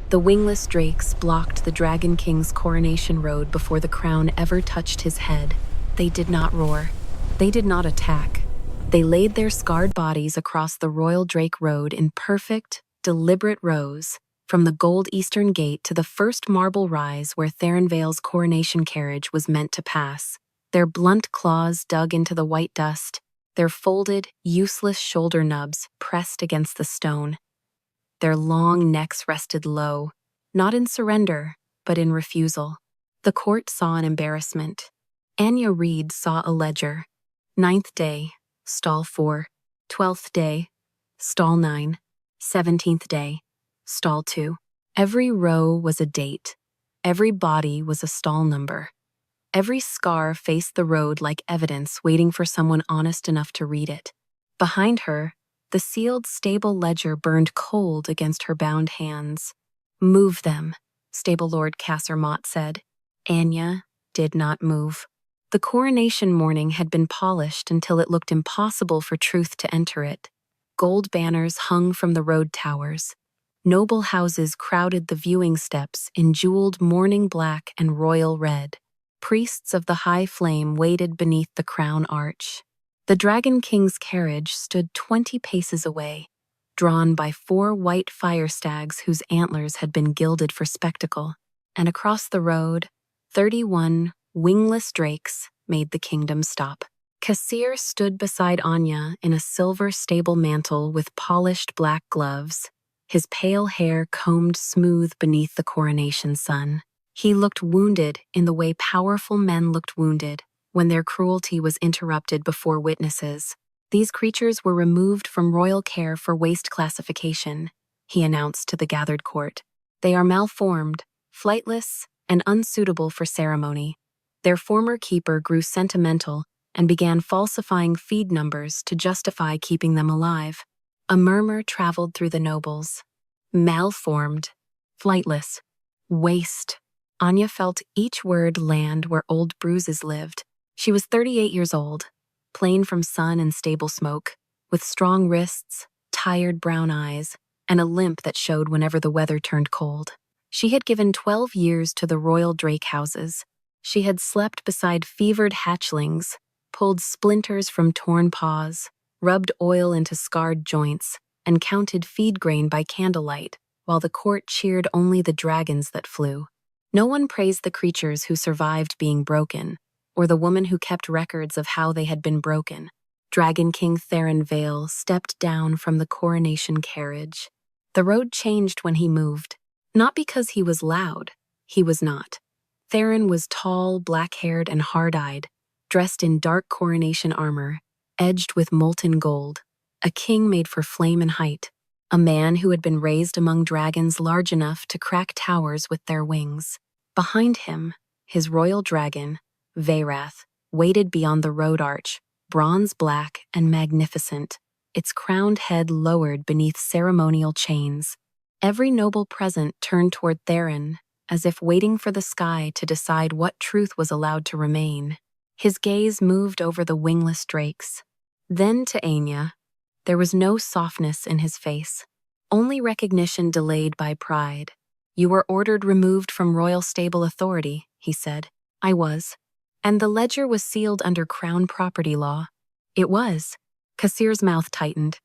The wingless drakes blocked the Dragon King's coronation road before the crown ever touched his head. They did not roar. They did not attack. They laid their scarred bodies across the royal drake road in perfect, deliberate rows, from the gold eastern gate to the first marble rise where Theron Vale's coronation carriage was meant to pass. Their blunt claws dug into the white dust, their folded, useless shoulder nubs pressed against the stone. Their long necks rested low, not in surrender, but in refusal. The court saw an embarrassment. Anya Reed saw a ledger. 9th day, stall 4. 12th day, stall 9. 17th day, stall 2. Every row was a date. Every body was a stall number. Every scar faced the road like evidence waiting for someone honest enough to read it. Behind her, the sealed stable ledger burned cold against her bound hands. "Move them," Stable Lord Casser Mott said. Anya did not move. The coronation morning had been polished until it looked impossible for truth to enter it. Gold banners hung from the road towers. Noble houses crowded the viewing steps in jeweled morning black and royal red. Priests of the high flame waited beneath the crown arch. The Dragon King's carriage stood 20 paces away, drawn by 4 white fire stags whose antlers had been gilded for spectacle, and across the road, 31 wingless drakes made the kingdom stop. Kassir stood beside Anya in a silver stable mantle with polished black gloves, his pale hair combed smooth beneath the coronation sun. He looked wounded in the way powerful men looked wounded when their cruelty was interrupted before witnesses. These creatures were removed from royal care for waste classification, he announced to the gathered court. They are malformed, flightless, and unsuitable for ceremony. Their former keeper grew sentimental and began falsifying feed numbers to justify keeping them alive. A murmur traveled through the nobles. Malformed, flightless, waste. Anya felt each word land where old bruises lived. She was 38 years old, plain from sun and stable smoke, with strong wrists, tired brown eyes, and a limp that showed whenever the weather turned cold. She had given 12 years to the royal drake houses. She had slept beside fevered hatchlings, pulled splinters from torn paws, rubbed oil into scarred joints, and counted feed grain by candlelight, while the court cheered only the dragons that flew. No one praised the creatures who survived being broken, or the woman who kept records of how they had been broken. Dragon King Theron Vale stepped down from the coronation carriage. The road changed when he moved, not because he was loud. He was not. Theron was tall, black-haired, and hard-eyed, dressed in dark coronation armor, edged with molten gold, a king made for flame and height, a man who had been raised among dragons large enough to crack towers with their wings. Behind him, his royal dragon, Varath, waited beyond the road arch, bronze black and magnificent, its crowned head lowered beneath ceremonial chains. Every noble present turned toward Theron, as if waiting for the sky to decide what truth was allowed to remain. His gaze moved over the wingless drakes. Then to Anya. There was no softness in his face, only recognition delayed by pride. "You were ordered removed from royal stable authority," he said. "I was." "And the ledger was sealed under crown property law." "It was." Kassir's mouth tightened.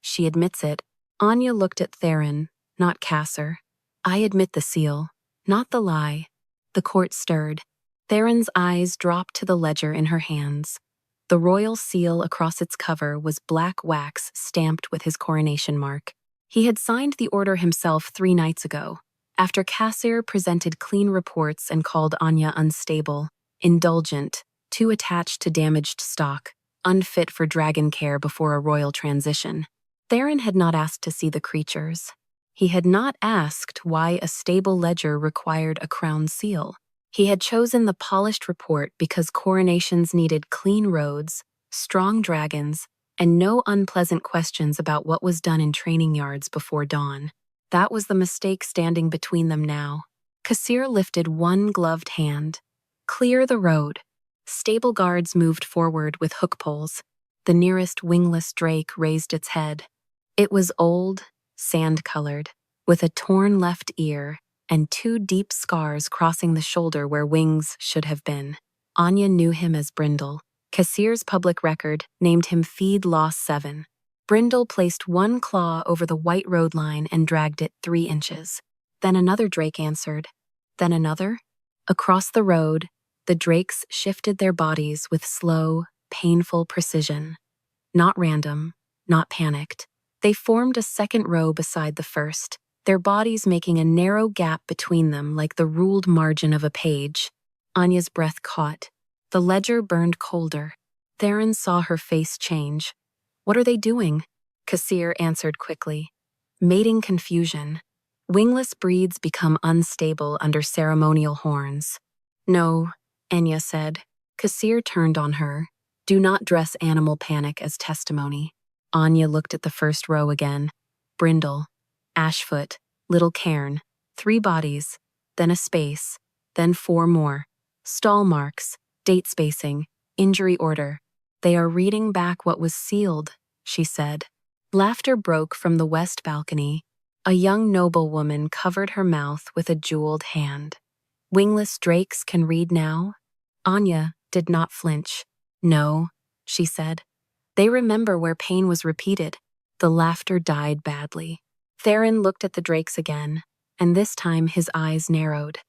"She admits it." Anya looked at Theron, not Casser. "I admit the seal, not the lie." The court stirred. Theron's eyes dropped to the ledger in her hands. The royal seal across its cover was black wax stamped with his coronation mark. He had signed the order himself 3 nights ago, after Kassir presented clean reports and called Anya unstable, indulgent, too attached to damaged stock, unfit for dragon care before a royal transition. Theron had not asked to see the creatures. He had not asked why a stable ledger required a crown seal. He had chosen the polished report because coronations needed clean roads, strong dragons, and no unpleasant questions about what was done in training yards before dawn. That was the mistake standing between them now. Kassir lifted one gloved hand. "Clear the road." Stable guards moved forward with hook poles. The nearest wingless drake raised its head. It was old, sand-colored. with a torn left ear and 2 deep scars crossing the shoulder where wings should have been. Anya knew him as Brindle. Cassier's public record named him Feed Loss 7. Brindle placed 1 claw over the white road line and dragged it 3 inches. Then another drake answered. Then another. Across the road, the drakes shifted their bodies with slow, painful precision. Not random, not panicked. They formed a second row beside the first, their bodies making a narrow gap between them like the ruled margin of a page. Anya's breath caught. The ledger burned colder. Theron saw her face change. "What are they doing?" Cassier answered quickly. "Mating confusion. Wingless breeds become unstable under ceremonial horns." "No," Anya said. Cassier turned on her. "Do not dress animal panic as testimony." Anya looked at the first row again. Brindle, Ashfoot, Little Cairn, 3 bodies, then a space, then 4 more. Stall marks, date spacing, injury order. "They are reading back what was sealed," she said. Laughter broke from the west balcony. A young noblewoman covered her mouth with a jeweled hand. "Wingless drakes can read now?" Anya did not flinch. "No," she said. "They remember where pain was repeated." The laughter died badly. Theron looked at the drakes again, and this time his eyes narrowed.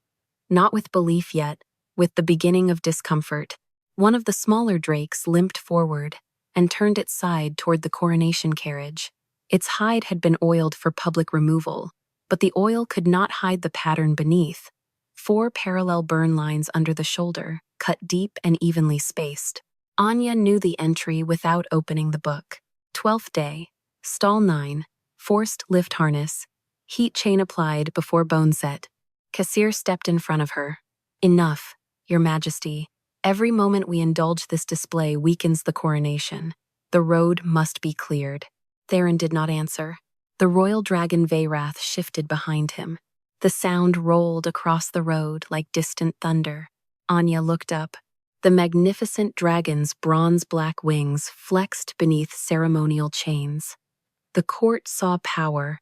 Not with belief yet, with the beginning of discomfort. One of the smaller drakes limped forward and turned its side toward the coronation carriage. Its hide had been oiled for public removal, but the oil could not hide the pattern beneath. 4 parallel burn lines under the shoulder, cut deep and evenly spaced. Anya knew the entry without opening the book. 12th day, stall 9, forced lift harness, heat chain applied before bone set. Cassier stepped in front of her. "Enough, Your Majesty. Every moment we indulge this display weakens the coronation. The road must be cleared." Theron did not answer. The royal dragon Veyrath shifted behind him. The sound rolled across the road like distant thunder. Anya looked up. The magnificent dragon's bronze-black wings flexed beneath ceremonial chains. The court saw power.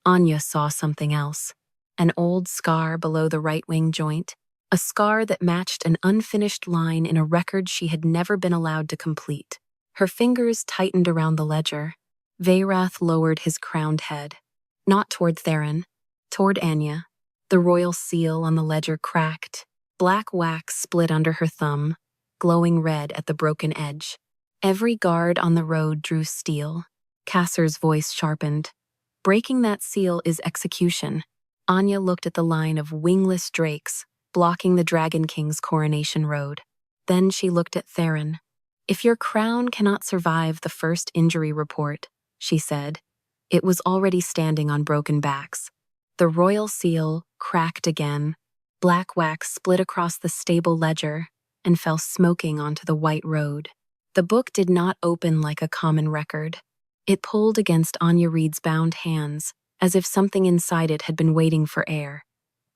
Anya saw something else. An old scar below the right wing joint. A scar that matched an unfinished line in a record she had never been allowed to complete. Her fingers tightened around the ledger. Veyrath lowered his crowned head. Not toward Theron, toward Anya. The royal seal on the ledger cracked. Black wax split under her thumb, glowing red at the broken edge. Every guard on the road drew steel. Cassier's voice sharpened. "Breaking that seal is execution." Anya looked at the line of wingless drakes, blocking the Dragon King's coronation road. Then she looked at Theron. "If your crown cannot survive the first injury report," she said. It was already standing on broken backs. The royal seal cracked again. Black wax split across the stable ledger and fell smoking onto the white road. The book did not open like a common record. It pulled against Anya Reed's bound hands, as if something inside it had been waiting for air.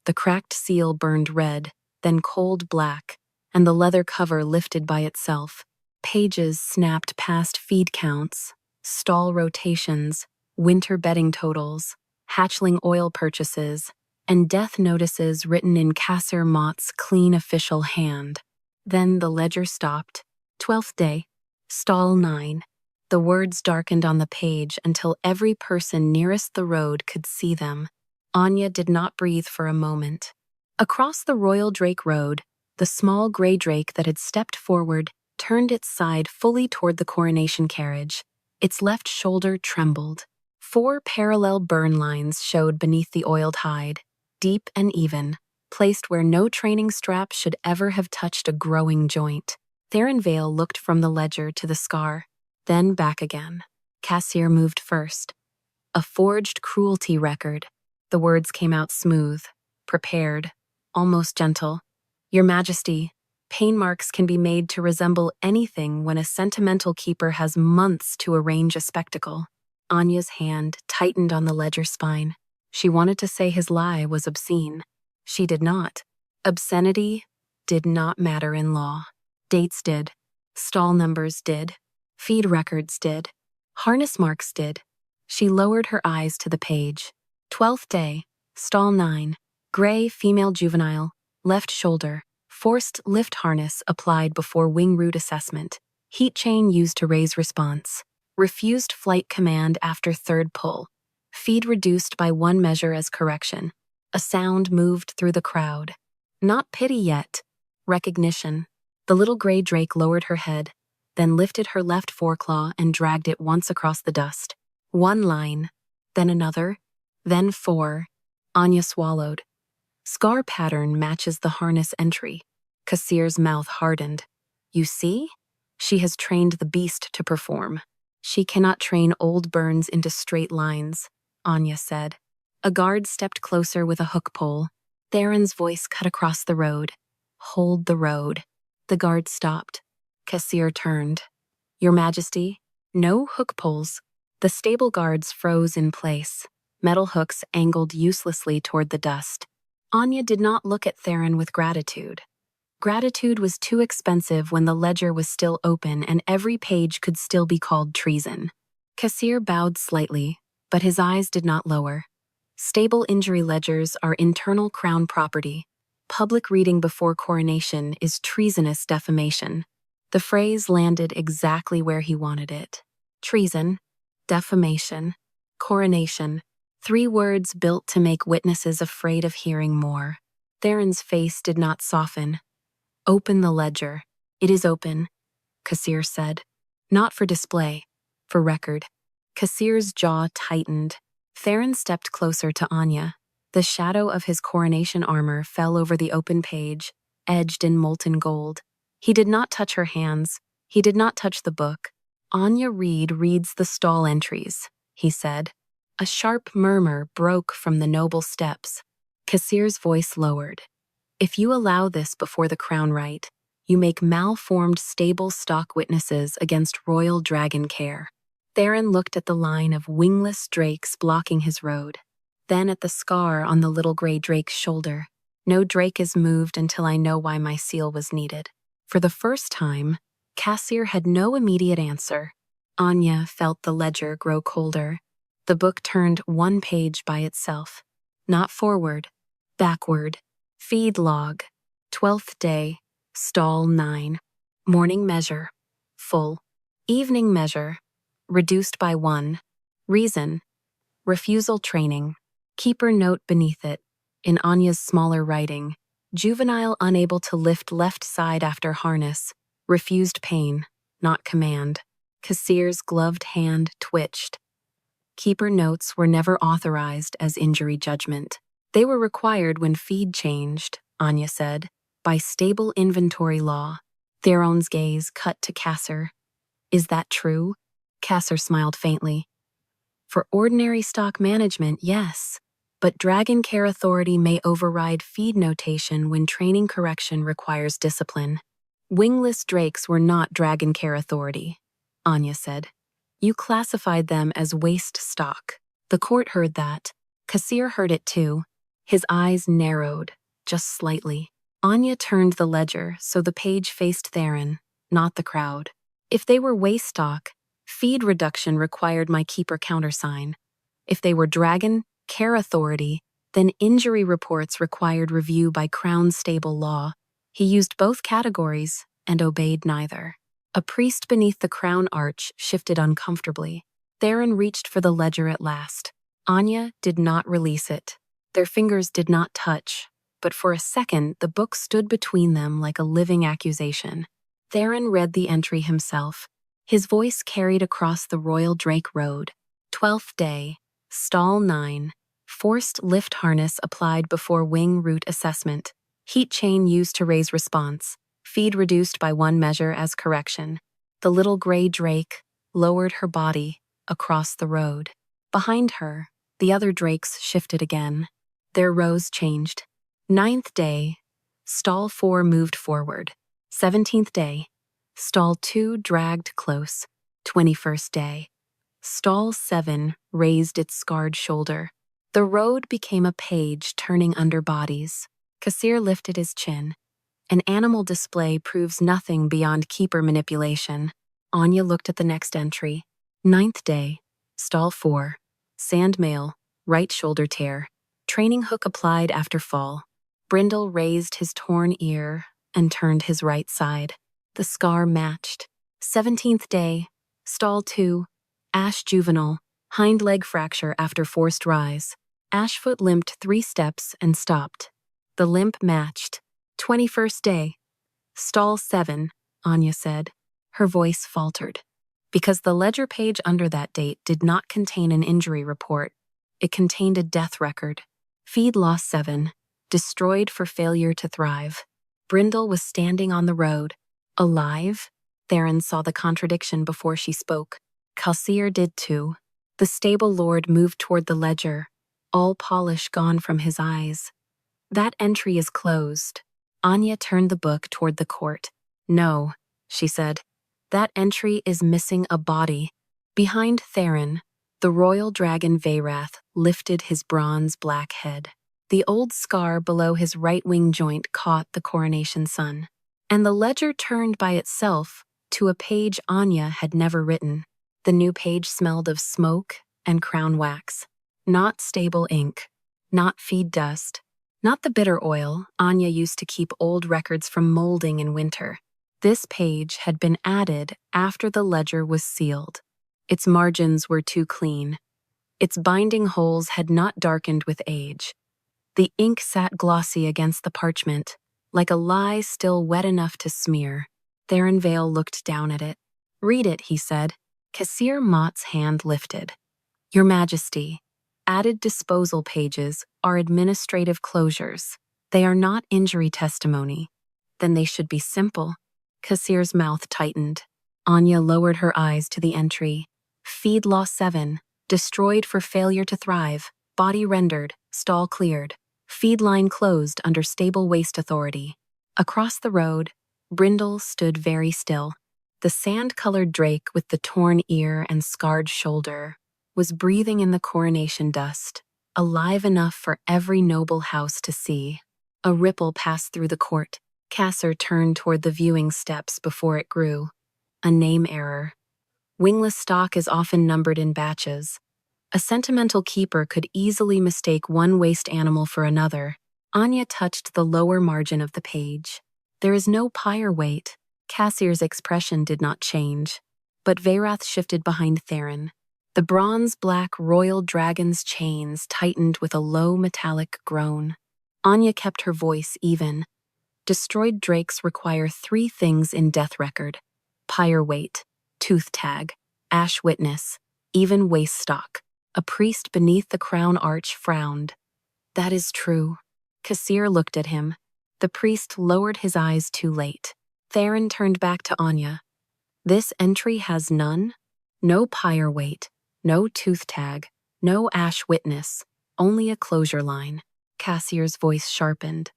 The cracked seal burned red, then cold black, and the leather cover lifted by itself. Pages snapped past feed counts, stall rotations, winter bedding totals, hatchling oil purchases, and death notices written in Cassier Mott's clean official hand. Then the ledger stopped. 12th day, stall 9. The words darkened on the page until every person nearest the road could see them. Anya did not breathe for a moment. Across the Royal Drake Road, the small gray drake that had stepped forward turned its side fully toward the coronation carriage. Its left shoulder trembled. 4 parallel burn lines showed beneath the oiled hide, deep and even, placed where no training strap should ever have touched a growing joint. Theron Vale looked from the ledger to the scar, then back again. Cassier moved first. "A forged cruelty record." The words came out smooth, prepared, almost gentle. "Your Majesty, pain marks can be made to resemble anything when a sentimental keeper has months to arrange a spectacle." Anya's hand tightened on the ledger spine. She wanted to say his lie was obscene. She did not. Obscenity did not matter in law. Dates did. Stall numbers did. Feed records did. Harness marks did. She lowered her eyes to the page. 12th day, stall 9, gray female juvenile, left shoulder, forced lift harness applied before wing route assessment, heat chain used to raise response, refused flight command after third pull, feed reduced by 1 measure as correction. A sound moved through the crowd. Not pity yet, recognition. The little gray drake lowered her head, then lifted her left foreclaw and dragged it once across the dust. 1 line, then another, then 4. Anya swallowed. Scar pattern matches the harness entry. Kassir's mouth hardened. You see? She has trained the beast to perform. She cannot train old burns into straight lines, Anya said. A guard stepped closer with a hook pole. Theron's voice cut across the road. Hold the road. The guard stopped. Kassir turned. Your Majesty, no hook poles. The stable guards froze in place. Metal hooks angled uselessly toward the dust. Anya did not look at Theron with gratitude. Gratitude was too expensive when the ledger was still open and every page could still be called treason. Kassir bowed slightly, but his eyes did not lower. Stable injury ledgers are internal crown property. Public reading before coronation is treasonous defamation. The phrase landed exactly where he wanted it. Treason, defamation, coronation. 3 words built to make witnesses afraid of hearing more. Theron's face did not soften. Open the ledger. It is open, Kassir said. Not for display, for record. Kassir's jaw tightened. Theron stepped closer to Anya. The shadow of his coronation armor fell over the open page, edged in molten gold. He did not touch her hands. He did not touch the book. Anya Reed reads the stall entries, he said. A sharp murmur broke from the noble steps. Kassir's voice lowered. If you allow this before the crown right, you make malformed stable stock witnesses against royal dragon care. Theron looked at the line of wingless drakes blocking his road, then at the scar on the little gray drake's shoulder. No drake is moved until I know why my seal was needed. For the first time, Kassir had no immediate answer. Anya felt the ledger grow colder. The book turned 1 page by itself. Not forward, backward. Feed log. 12th day, stall 9. Morning measure, full. Evening measure, reduced by 1. Reason, refusal training. Keeper note beneath it, in Anya's smaller writing. Juvenile unable to lift left side after harness. Refused pain, not command. Kassir's gloved hand twitched. Keeper notes were never authorized as injury judgment. They were required when feed changed, Anya said, by stable inventory law. Theron's gaze cut to Kassir. Is that true? Kassir smiled faintly. For ordinary stock management, yes. But Dragon Care Authority may override feed notation when training correction requires discipline. Wingless drakes were not Dragon Care Authority, Anya said. You classified them as waste stock. The court heard that. Kassir heard it too. His eyes narrowed, just slightly. Anya turned the ledger so the page faced Theron, not the crowd. If they were waste stock, feed reduction required my keeper countersign. If they were Dragon Care Authority, then injury reports required review by Crown stable law. He used both categories and obeyed neither. A priest beneath the crown arch shifted uncomfortably. Theron reached for the ledger at last. Anya did not release it. Their fingers did not touch, but for a second the book stood between them like a living accusation. Theron read the entry himself. His voice carried across the Royal Drake Road. 12th day, stall 9. Forced lift harness applied before wing route assessment. Heat chain used to raise response. Feed reduced by 1 measure as correction. The little gray drake lowered her body across the road. Behind her, the other drakes shifted again. Their rows changed. 9th day, stall 4 moved forward. 17th day, stall 2 dragged close. 21st day, stall 7 raised its scarred shoulder. The road became a page turning under bodies. Kassir lifted his chin. An animal display proves nothing beyond keeper manipulation. Anya looked at the next entry. 9th day, stall 4, sand mail, right shoulder tear. Training hook applied after fall. Brindle raised his torn ear and turned his right side. The scar matched. 17th day, stall 2, Ash juvenile, hind leg fracture after forced rise. Ashfoot limped 3 steps and stopped. The limp matched. 21st day, stall 7, Anya said. Her voice faltered. Because the ledger page under that date did not contain an injury report, it contained a death record. Feed loss 7, destroyed for failure to thrive. Brindle was standing on the road. Alive? Theron saw the contradiction before she spoke. Calcier did too. The stable lord moved toward the ledger, all polish gone from his eyes. That entry is closed. Anya turned the book toward the court. No, she said. That entry is missing a body. Behind Theron, the royal dragon Veyrath lifted his bronze black head. The old scar below his right wing joint caught the coronation sun. And the ledger turned by itself to a page Anya had never written. The new page smelled of smoke and crown wax. Not stable ink. Not feed dust. Not the bitter oil Anya used to keep old records from molding in winter. This page had been added after the ledger was sealed. Its margins were too clean. Its binding holes had not darkened with age. The ink sat glossy against the parchment, like a lie still wet enough to smear. Theron Vale looked down at it. Read it, he said. Cassier Mott's hand lifted. Your Majesty, added disposal pages are administrative closures. They are not injury testimony. Then they should be simple. Cassier's mouth tightened. Anya lowered her eyes to the entry. Feed loss 7, destroyed for failure to thrive. Body rendered, stall cleared. Feed line closed under stable waste authority. Across the road, Brindle stood very still. The sand-colored drake with the torn ear and scarred shoulder was breathing in the coronation dust, alive enough for every noble house to see. A ripple passed through the court. Casser turned toward the viewing steps before it grew. A name error. Wingless stock is often numbered in batches. A sentimental keeper could easily mistake one waste animal for another. Anya touched the lower margin of the page. There is no pyre weight. Cassier's expression did not change, but Veyrath shifted behind Theron. The bronze-black royal dragon's chains tightened with a low metallic groan. Anya kept her voice even. Destroyed drakes require 3 things in death record: pyre weight, tooth tag, ash witness, even waste stock. A priest beneath the crown arch frowned. That is true. Cassier looked at him. The priest lowered his eyes too late. Theron turned back to Anya. This entry has none? No pyre weight, no tooth tag, no ash witness, only a closure line. Cassier's voice sharpened.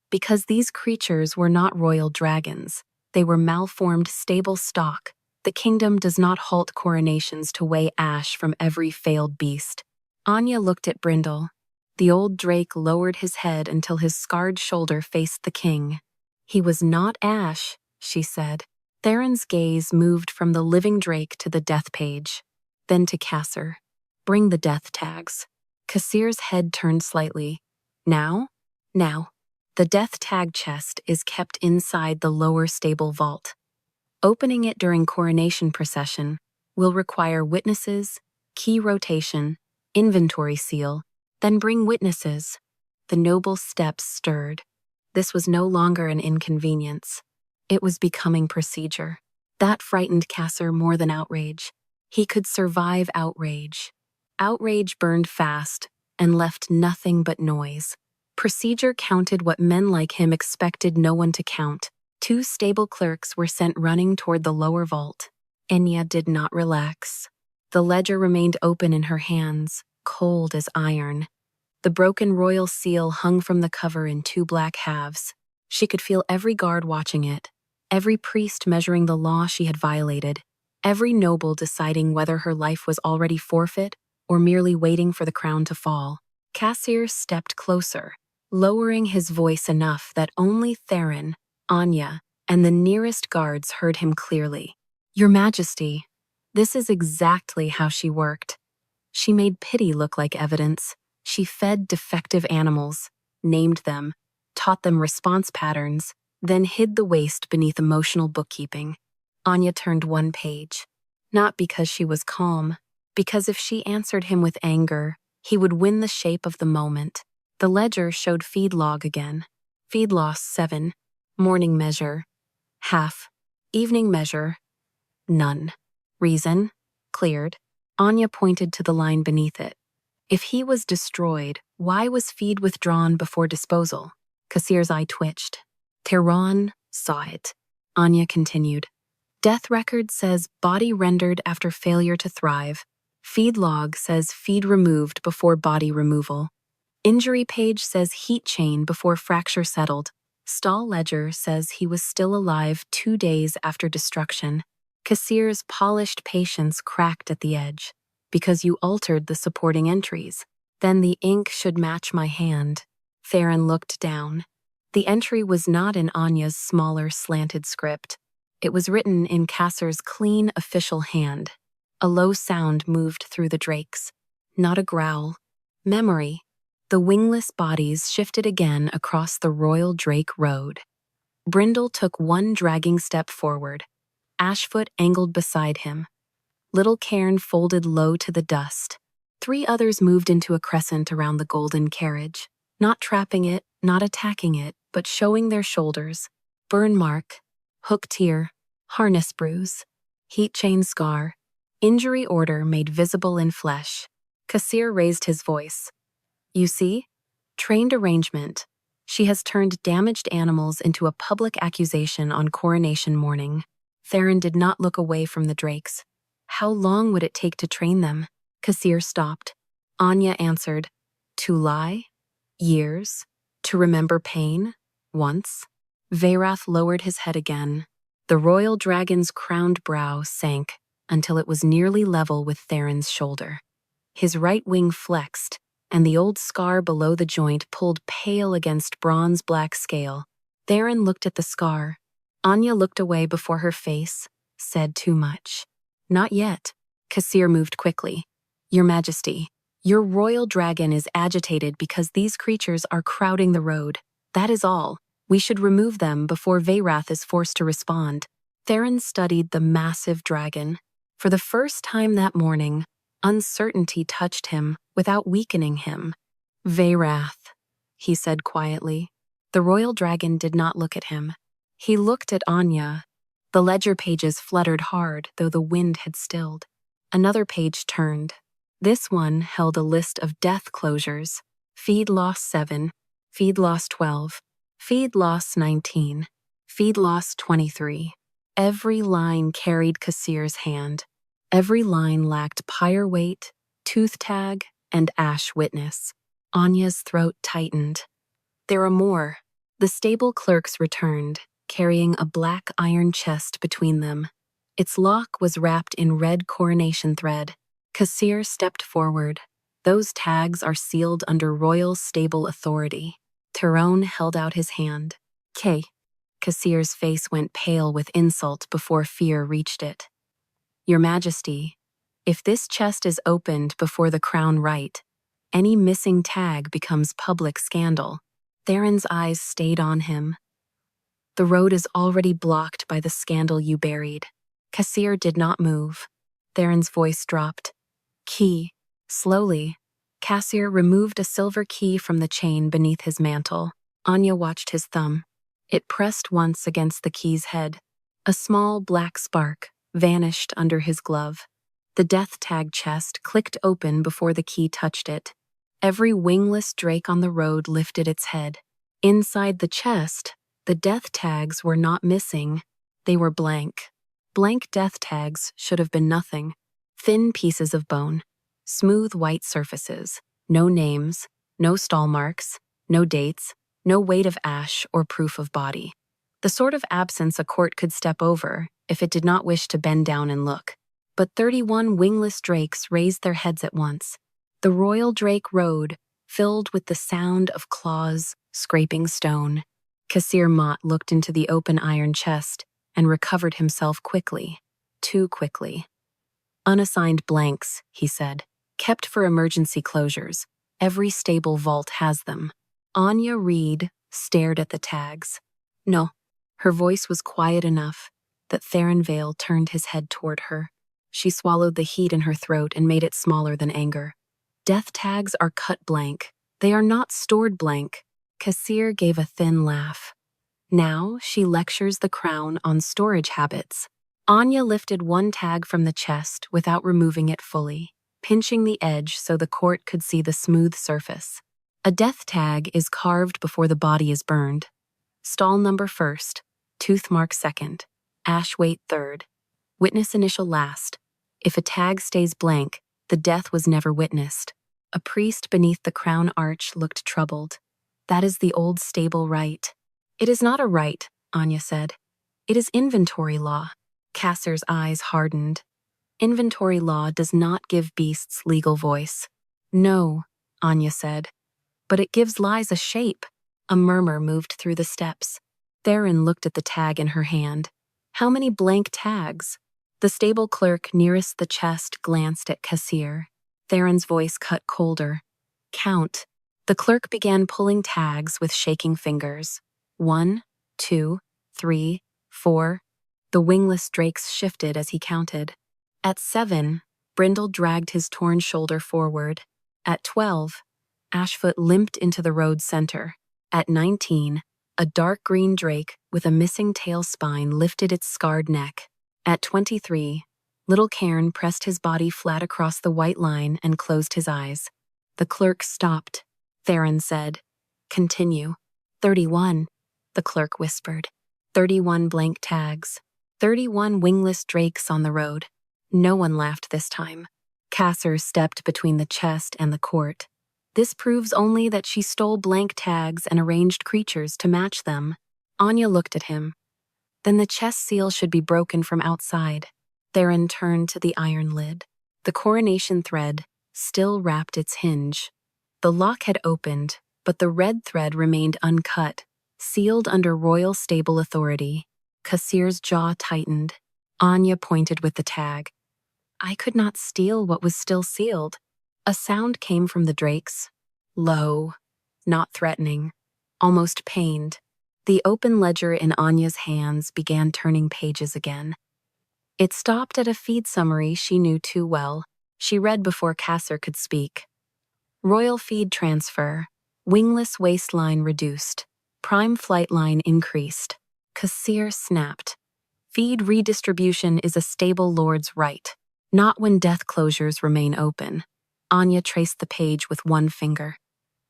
Because these creatures were not royal dragons, they were malformed stable stock. The kingdom does not halt coronations to weigh ash from every failed beast. Anya looked at Brindle. The old drake lowered his head until his scarred shoulder faced the king. He was not ash, she said. Theron's gaze moved from the living drake to the death page, then to Casser. Bring the death tags. Cassier's head turned slightly. Now? Now. The death tag chest is kept inside the lower stable vault. Opening it during coronation procession will require witnesses, key rotation, inventory seal, then bring witnesses. The noble steps stirred. This was no longer an inconvenience. It was becoming procedure. That frightened Casser more than outrage. He could survive outrage. Outrage burned fast and left nothing but noise. Procedure counted what men like him expected no one to count. 2 stable clerks were sent running toward the lower vault. Anya did not relax. The ledger remained open in her hands, cold as iron. The broken royal seal hung from the cover in 2 black halves. She could feel every guard watching it, every priest measuring the law she had violated, every noble deciding whether her life was already forfeit or merely waiting for the crown to fall. Cassier stepped closer, lowering his voice enough that only Theron, Anya, and the nearest guards heard him clearly. Your Majesty, this is exactly how she worked. She made pity look like evidence. She fed defective animals, named them, taught them response patterns, then hid the waste beneath emotional bookkeeping. Anya turned one page. Not because she was calm, because if she answered him with anger, he would win the shape of the moment. The ledger showed feed log again. Feed loss 7. Morning measure, half. Evening measure, none. Reason, cleared. Anya pointed to the line beneath it. If he was destroyed, why was feed withdrawn before disposal? Cassier's eye twitched. Theron saw it. Anya continued. Death record says body rendered after failure to thrive. Feed log says feed removed before body removal. Injury page says heat chain before fracture settled. Stall ledger says he was still alive 2 days after destruction. Cassier's polished patience cracked at the edge. Because you altered the supporting entries. Then the ink should match my hand. Theron looked down. The entry was not in Anya's smaller, slanted script. It was written in Cassier's clean, official hand. A low sound moved through the drakes. Not a growl. Memory. The wingless bodies shifted again across the Royal Drake Road. Brindle took one dragging step forward. Ashfoot angled beside him. Little Cairn folded low to the dust. 3 others moved into a crescent around the golden carriage, not trapping it, not attacking it, but showing their shoulders. Burn mark, hook tear, harness bruise, heat chain scar, injury order made visible in flesh. Cassier raised his voice. You see? Trained arrangement. She has turned damaged animals into a public accusation on coronation morning. Theron did not look away from the drakes. How long would it take to train them? Cassier stopped. Anya answered, To lie? Years? To remember pain? Once? Veyrath lowered his head again. The royal dragon's crowned brow sank until it was nearly level with Theron's shoulder. His right wing flexed, and the old scar below the joint pulled pale against bronze-black scale. Theron looked at the scar. Anya looked away before her face, said too much. Not yet. Cassier moved quickly. Your Majesty, your royal dragon is agitated because these creatures are crowding the road. That is all. We should remove them before Veyrath is forced to respond. Theron studied the massive dragon. For the first time that morning, uncertainty touched him without weakening him. Veyrath, he said quietly. The royal dragon did not look at him. He looked at Anya. The ledger pages fluttered hard, though the wind had stilled. Another page turned. This one held a list of death closures. Feed loss 7, feed loss 12, feed loss 19, feed loss 23. Every line carried Cassier's hand. Every line lacked pyre weight, tooth tag, and ash witness. Anya's throat tightened. There are more. The stable clerks returned, carrying a black iron chest between them. Its lock was wrapped in red coronation thread. Cassier stepped forward. Those tags are sealed under royal stable authority. Theron held out his hand. K. Cassier's face went pale with insult before fear reached it. Your Majesty, if this chest is opened before the crown rite, any missing tag becomes public scandal. Theron's eyes stayed on him. The road is already blocked by the scandal you buried. Cassier did not move. Theron's voice dropped. Key. Slowly, Cassier removed a silver key from the chain beneath his mantle. Anya watched his thumb. It pressed once against the key's head. A small black spark vanished under his glove. The death tag chest clicked open before the key touched it. Every wingless drake on the road lifted its head. Inside the chest, the death tags were not missing. They were blank. Blank death tags should have been nothing. Thin pieces of bone. Smooth white surfaces. No names. No stall marks. No dates. No weight of ash or proof of body. The sort of absence a court could step over if it did not wish to bend down and look. But 31 wingless drakes raised their heads at once. The royal drake road, filled with the sound of claws scraping stone. Cassier Mott looked into the open iron chest and recovered himself quickly. Too quickly. Unassigned blanks, he said, kept for emergency closures. Every stable vault has them. Anya Reed stared at the tags. No, her voice was quiet enough that Theron Vale turned his head toward her. She swallowed the heat in her throat and made it smaller than anger. Death tags are cut blank. They are not stored blank. Kassir gave a thin laugh. Now she lectures the crown on storage habits. Anya lifted one tag from the chest without removing it fully, pinching the edge so the court could see the smooth surface. A death tag is carved before the body is burned. Stall number first, tooth mark second, ash weight third, witness initial last. If a tag stays blank, the death was never witnessed. A priest beneath the crown arch looked troubled. That is the old stable right. It is not a right, Anya said. It is inventory law. Cassir's eyes hardened. Inventory law does not give beasts legal voice. No, Anya said. But it gives lies a shape. A murmur moved through the steps. Theron looked at the tag in her hand. How many blank tags? The stable clerk nearest the chest glanced at Kassir. Theron's voice cut colder. Count. The clerk began pulling tags with shaking fingers. 1, 2, 3, 4. The wingless drakes shifted as he counted. At 7, Brindle dragged his torn shoulder forward. At 12, Ashfoot limped into the road's center. At 19, a dark green drake with a missing tail spine lifted its scarred neck. At 23, little Cairn pressed his body flat across the white line and closed his eyes. The clerk stopped. Theron said, "Continue." 31, the clerk whispered. 31 blank tags. 31 wingless drakes on the road. No one laughed this time. Kassir stepped between the chest and the court. This proves only that she stole blank tags and arranged creatures to match them. Anya looked at him. Then the chest seal should be broken from outside. Theron turned to the iron lid. The coronation thread still wrapped its hinge. The lock had opened, but the red thread remained uncut, sealed under royal stable authority. Kassir's jaw tightened. Anya pointed with the tag. I could not steal what was still sealed. A sound came from the drakes. Low, not threatening, almost pained. The open ledger in Anya's hands began turning pages again. It stopped at a feed summary she knew too well. She read before Kassir could speak. Royal feed transfer. Wingless waistline reduced. Prime flight line increased. Kassir snapped. Feed redistribution is a stable lord's right, not when death closures remain open. Anya traced the page with one finger.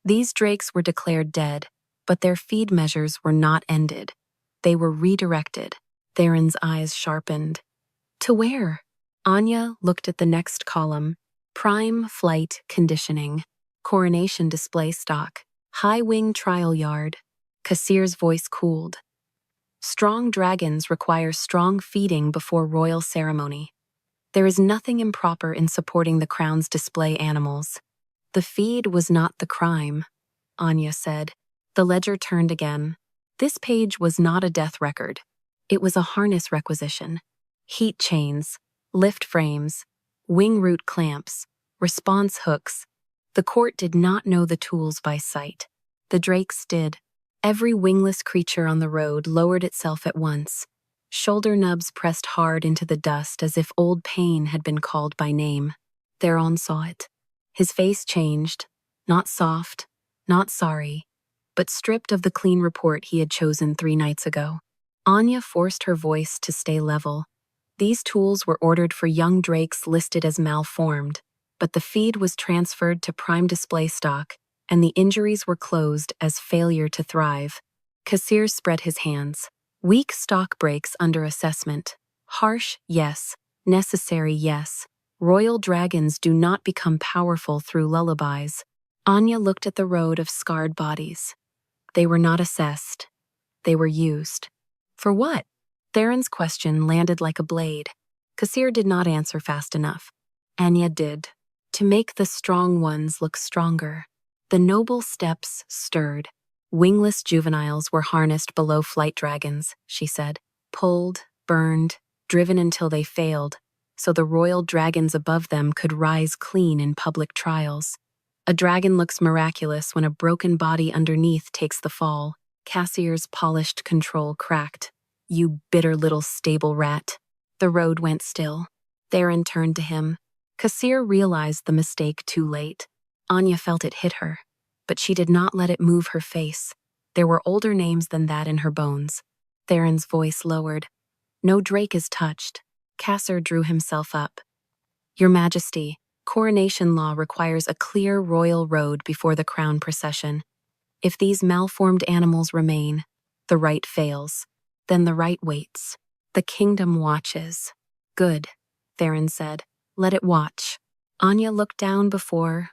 These drakes were declared dead, but their feed measures were not ended. They were redirected. Theron's eyes sharpened. To where? Anya looked at the next column. Prime flight conditioning. Coronation display stock. High wing trial yard. Kassir's voice cooled. Strong dragons require strong feeding before royal ceremony. There is nothing improper in supporting the crown's display animals. The feed was not the crime, Anya said. The ledger turned again. This page was not a death record. It was a harness requisition. Heat chains, lift frames, wing root clamps, response hooks. The court did not know the tools by sight. The drakes did. Every wingless creature on the road lowered itself at once. Shoulder nubs pressed hard into the dust as if old pain had been called by name. Theron saw it. His face changed, not soft, not sorry, but stripped of the clean report he had chosen 3 nights ago. Anya forced her voice to stay level. These tools were ordered for young drakes listed as malformed, but the feed was transferred to prime display stock, and the injuries were closed as failure to thrive. Kassir spread his hands. Weak stock breaks under assessment. Harsh, yes. Necessary, yes. Royal dragons do not become powerful through lullabies. Anya looked at the road of scarred bodies. They were not assessed. They were used. For what? Theron's question landed like a blade. Kassir did not answer fast enough. Anya did. To make the strong ones look stronger. The noble steps stirred. Wingless juveniles were harnessed below flight dragons, she said. Pulled, burned, driven until they failed, so the royal dragons above them could rise clean in public trials. A dragon looks miraculous when a broken body underneath takes the fall. Cassier's polished control cracked. You bitter little stable rat. The road went still. Theron turned to him. Cassier realized the mistake too late. Anya felt it hit her, but she did not let it move her face. There were older names than that in her bones. Theron's voice lowered. No drake is touched. Cassier drew himself up. Your Majesty, coronation law requires a clear royal road before the crown procession. If these malformed animals remain, the right fails. Then the right waits. The kingdom watches. Good, Theron said. Let it watch. Anya looked down before.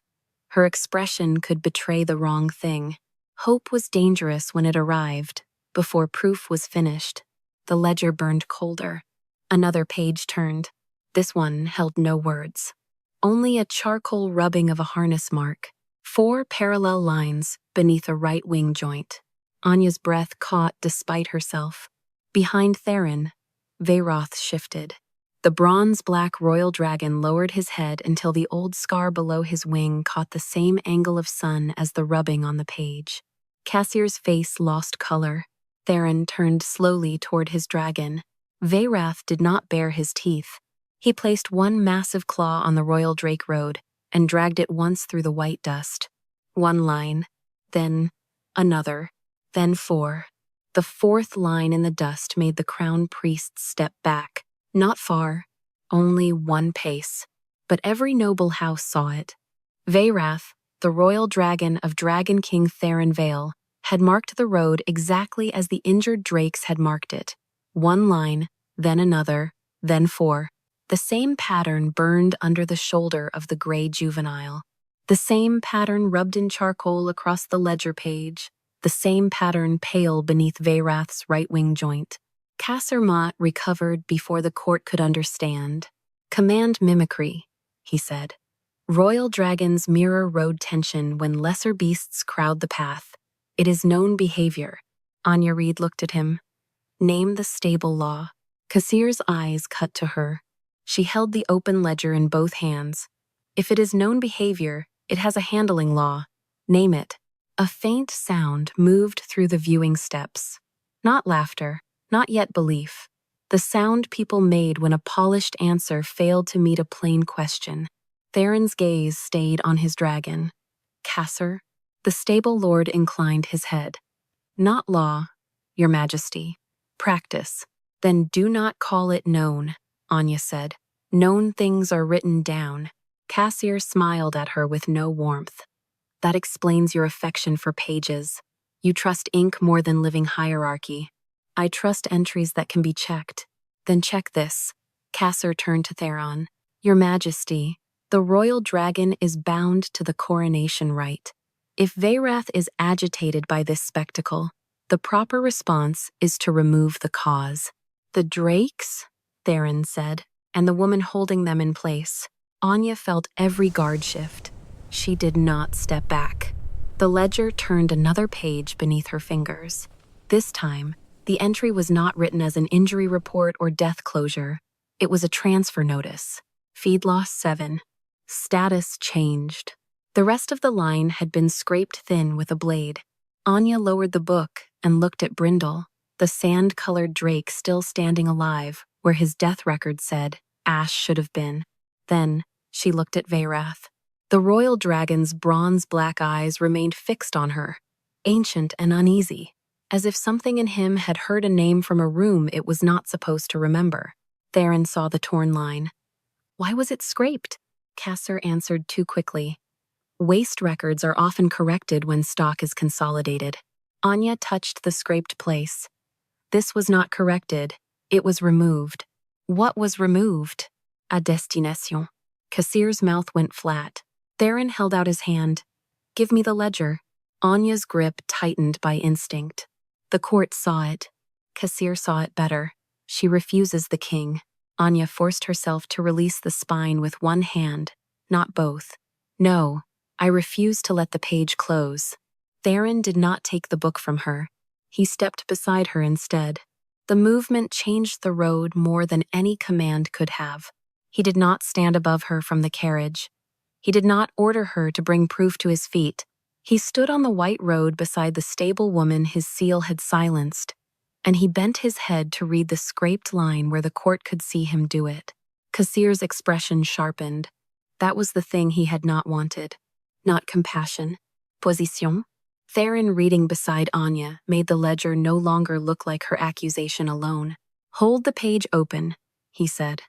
Her expression could betray the wrong thing. Hope was dangerous when it arrived. Before proof was finished, the ledger burned colder. Another page turned. This one held no words. Only a charcoal rubbing of a harness mark. 4 parallel lines beneath a right wing joint. Anya's breath caught despite herself. Behind Theron, Veyroth shifted. The bronze-black royal dragon lowered his head until the old scar below his wing caught the same angle of sun as the rubbing on the page. Cassier's face lost color. Theron turned slowly toward his dragon. Veyroth did not bare his teeth. He placed one massive claw on the royal drake road and dragged it once through the white dust. 1 line, then another, then 4. The 4th line in the dust made the crown priest step back. Not far, only 1 pace. But every noble house saw it. Veyroth, the royal dragon of Dragon King Theron Vale, had marked the road exactly as the injured drakes had marked it. 1 line, then another, then 4. The same pattern burned under the shoulder of the gray juvenile. The same pattern rubbed in charcoal across the ledger page. The same pattern pale beneath Veyroth's right wing joint. Cassier recovered before the court could understand. Command mimicry, he said. Royal dragons mirror road tension when lesser beasts crowd the path. It is known behavior. Anya Reed looked at him. Name the stable law. Cassier's eyes cut to her. She held the open ledger in both hands. If it is known behavior, it has a handling law. Name it. A faint sound moved through the viewing steps. Not laughter, not yet belief. The sound people made when a polished answer failed to meet a plain question. Theron's gaze stayed on his dragon. Cassier? The stable lord inclined his head. Not law, your majesty. Practice. Then do not call it known, Anya said. Known things are written down. Cassier smiled at her with no warmth. That explains your affection for pages. You trust ink more than living hierarchy. I trust entries that can be checked. Then check this. Cassier turned to Theron. Your Majesty, the royal dragon is bound to the coronation rite. If Veyroth is agitated by this spectacle, the proper response is to remove the cause. The drakes? Theron said, and the woman holding them in place. Anya felt every guard shift. She did not step back. The ledger turned another page beneath her fingers. This time, the entry was not written as an injury report or death closure. It was a transfer notice. Feed loss 7. Status changed. The rest of the line had been scraped thin with a blade. Anya lowered the book and looked at Brindle, the sand-colored drake still standing alive, where his death record said, Ash should have been. Then, she looked at Veyroth. The royal dragon's bronze-black eyes remained fixed on her, ancient and uneasy, as if something in him had heard a name from a room it was not supposed to remember. Theron saw the torn line. Why was it scraped? Cassier answered too quickly. Waste records are often corrected when stock is consolidated. Anya touched the scraped place. This was not corrected. It was removed. What was removed? A destination. Cassier's mouth went flat. Theron held out his hand. Give me the ledger. Anya's grip tightened by instinct. The court saw it. Cassier saw it better. She refuses the king. Anya forced herself to release the spine with one hand, not both. No, I refuse to let the page close. Theron did not take the book from her. He stepped beside her instead. The movement changed the road more than any command could have. He did not stand above her from the carriage. He did not order her to bring proof to his feet. He stood on the white road beside the stable woman his seal had silenced, and he bent his head to read the scraped line where the court could see him do it. Cassir's expression sharpened. That was the thing he had not wanted. Not compassion. Position? Theron reading beside Anya made the ledger no longer look like her accusation alone. "Hold the page open," he said.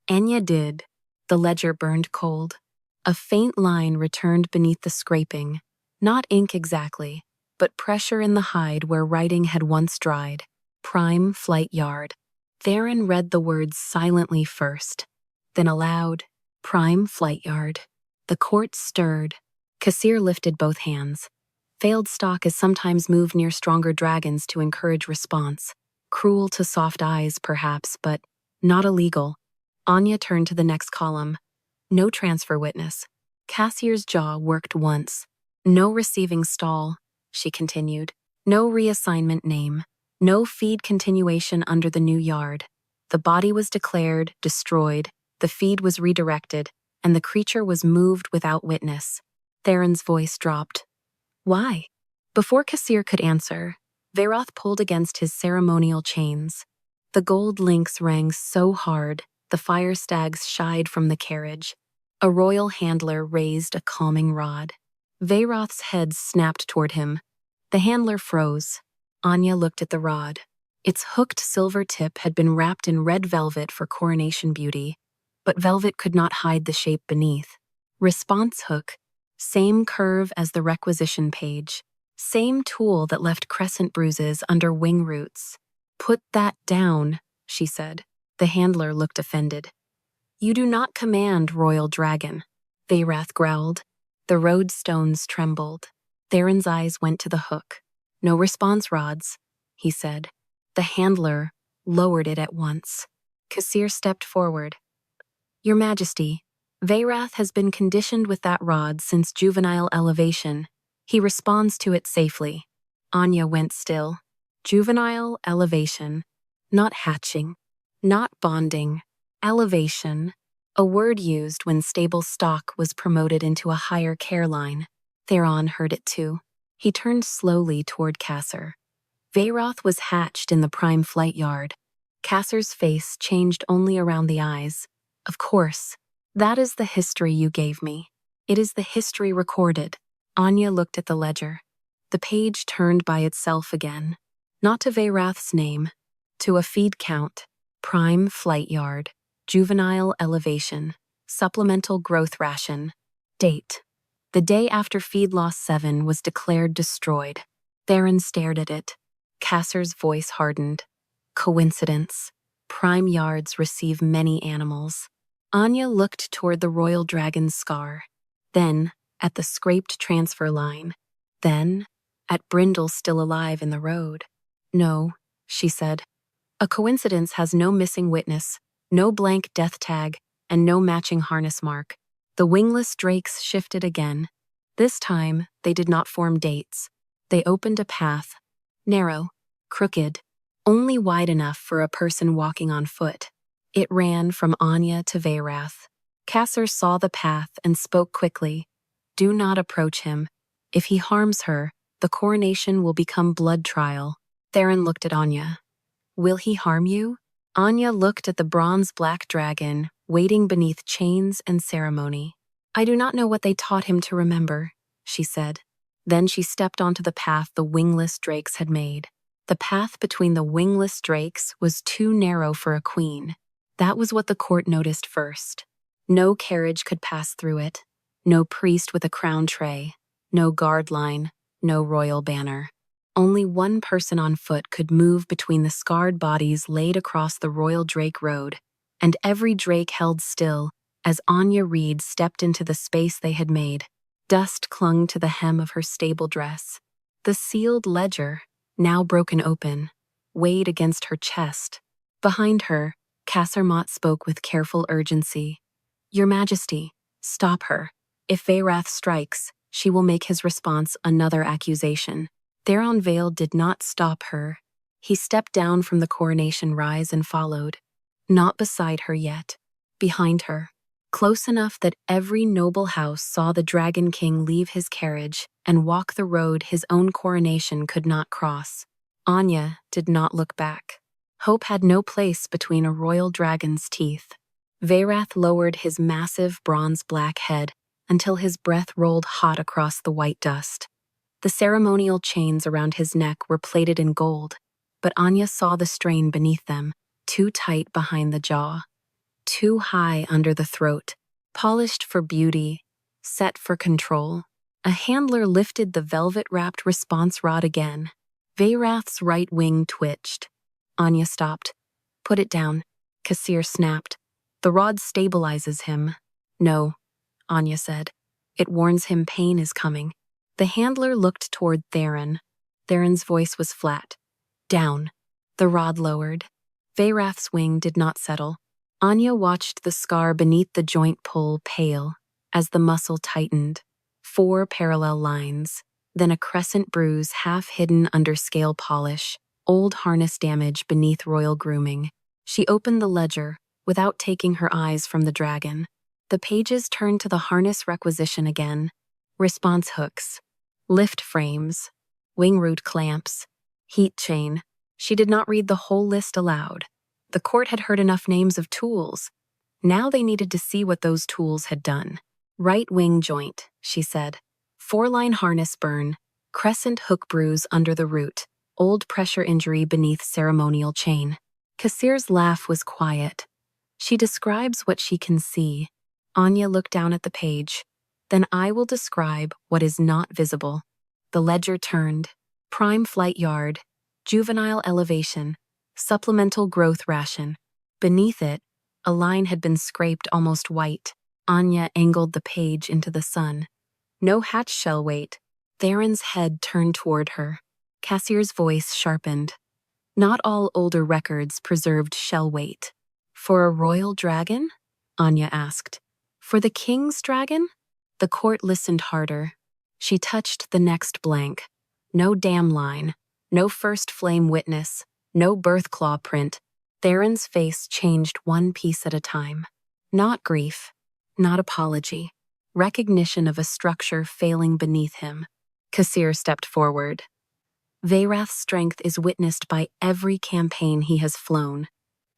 Anya did. The ledger burned cold. A faint line returned beneath the scraping. Not ink exactly, but pressure in the hide where writing had once dried. Prime Flight Yard. Theron read the words silently first, then aloud. Prime Flight Yard. The court stirred. Cassir lifted both hands. Failed stock is sometimes moved near stronger dragons to encourage response. Cruel to soft eyes, perhaps, but not illegal. Anya turned to the next column. No transfer witness. Cassir's jaw worked once. No receiving stall, she continued. No reassignment name. No feed continuation under the new yard. The body was declared, destroyed, the feed was redirected, and the creature was moved without witness. Theron's voice dropped. Why? Before Cassir could answer, Veroth pulled against his ceremonial chains. The gold links rang so hard, the fire stags shied from the carriage. A royal handler raised a calming rod. Veroth's head snapped toward him. The handler froze. Anya looked at the rod. Its hooked silver tip had been wrapped in red velvet for coronation beauty, but velvet could not hide the shape beneath. Response hook. Same curve as the requisition page. Same tool that left crescent bruises under wing roots. Put that down, she said. The handler looked offended. You do not command, royal dragon, Veroth growled. The road stones trembled. Theron's eyes went to the hook. No response rods, he said. The handler lowered it at once. Cassir stepped forward. Your Majesty, Veroth has been conditioned with that rod since juvenile elevation. He responds to it safely. Anya went still. Juvenile elevation. Not hatching. Not bonding. Elevation. A word used when stable stock was promoted into a higher care line. Theron heard it too. He turned slowly toward Cassir. Veroth was hatched in the prime flight yard. Cassir's face changed only around the eyes. Of course. That is the history you gave me. It is the history recorded. Anya looked at the ledger. The page turned by itself again. Not to Veroth's name. To a feed count. Prime flight yard. Juvenile elevation. Supplemental growth ration. Date. The day after feed loss 7 was declared destroyed. Theron stared at it. Cassir's voice hardened. Coincidence. Prime yards receive many animals. Anya looked toward the royal dragon's scar. Then, at the scraped transfer line. Then, at Brindle still alive in the road. No, she said. A coincidence has no missing witness, no blank death tag, and no matching harness mark. The wingless drakes shifted again. This time, they did not form dates. They opened a path. Narrow, crooked, only wide enough for a person walking on foot. It ran from Anya to Veroth. Cassir saw the path and spoke quickly. Do not approach him. If he harms her, the coronation will become blood trial. Theron looked at Anya. Will he harm you? Anya looked at the bronze-black dragon, waiting beneath chains and ceremony. I do not know what they taught him to remember, she said. Then she stepped onto the path the wingless drakes had made. The path between the wingless drakes was too narrow for a queen. That was what the court noticed first. No carriage could pass through it. No priest with a crown tray. No guard line. No royal banner. Only one person on foot could move between the scarred bodies laid across the royal drake road, and every drake held still as Anya Reed stepped into the space they had made. Dust clung to the hem of her stable dress. The sealed ledger, now broken open, weighed against her chest. Behind her, Cassir Mott spoke with careful urgency. Your Majesty, stop her. If Veroth strikes, she will make his response another accusation. Theron Vale did not stop her. He stepped down from the coronation rise and followed. Not beside her yet. Behind her. close enough that every noble house saw the Dragon King leave his carriage and walk the road his own coronation could not cross. Anya did not look back. Hope had no place between a royal dragon's teeth. Veyrath lowered his massive bronze-black head until his breath rolled hot across the white dust. The ceremonial chains around his neck were plated in gold, but Anya saw the strain beneath them, too tight behind the jaw, too high under the throat, polished for beauty, set for control. A handler lifted the velvet-wrapped response rod again. Veyrath's right wing twitched. Anya stopped. "Put it down," Kassir snapped. "The rod stabilizes him." "No," Anya said. "It warns him pain is coming." The handler looked toward Theron. Theron's voice was flat. "Down." The rod lowered. Veyrath's wing did not settle. Anya watched the scar beneath the joint pull pale as the muscle tightened. 4 parallel lines, then a crescent bruise half hidden under scale polish, old harness damage beneath royal grooming. She opened the ledger without taking her eyes from the dragon. The pages turned to the harness requisition again. Response hooks, lift frames, wing root clamps, heat chain. She did not read the whole list aloud. The court had heard enough names of tools. Now they needed to see what those tools had done. "Right wing joint," she said. 4-line harness burn, crescent hook bruise under the root, old pressure injury beneath ceremonial chain. Kassir's laugh was quiet. "She describes what she can see." Anya looked down at the page. "Then I will describe what is not visible." The ledger turned. Prime flight yard, juvenile elevation, supplemental growth ration. Beneath it, a line had been scraped almost white. Anya angled the page into the sun. "No hatch shell weight." Theron's head turned toward her. Kassir's voice sharpened. "Not all older records preserved shell weight." "For a royal dragon?" Anya asked. "For the king's dragon?" The court listened harder. She touched the next blank. No dam line, no first flame witness, no birth claw print. Theron's face changed one piece at a time. Not grief, not apology. Recognition of a structure failing beneath him. Kassir stepped forward. "Veyrath's strength is witnessed by every campaign he has flown.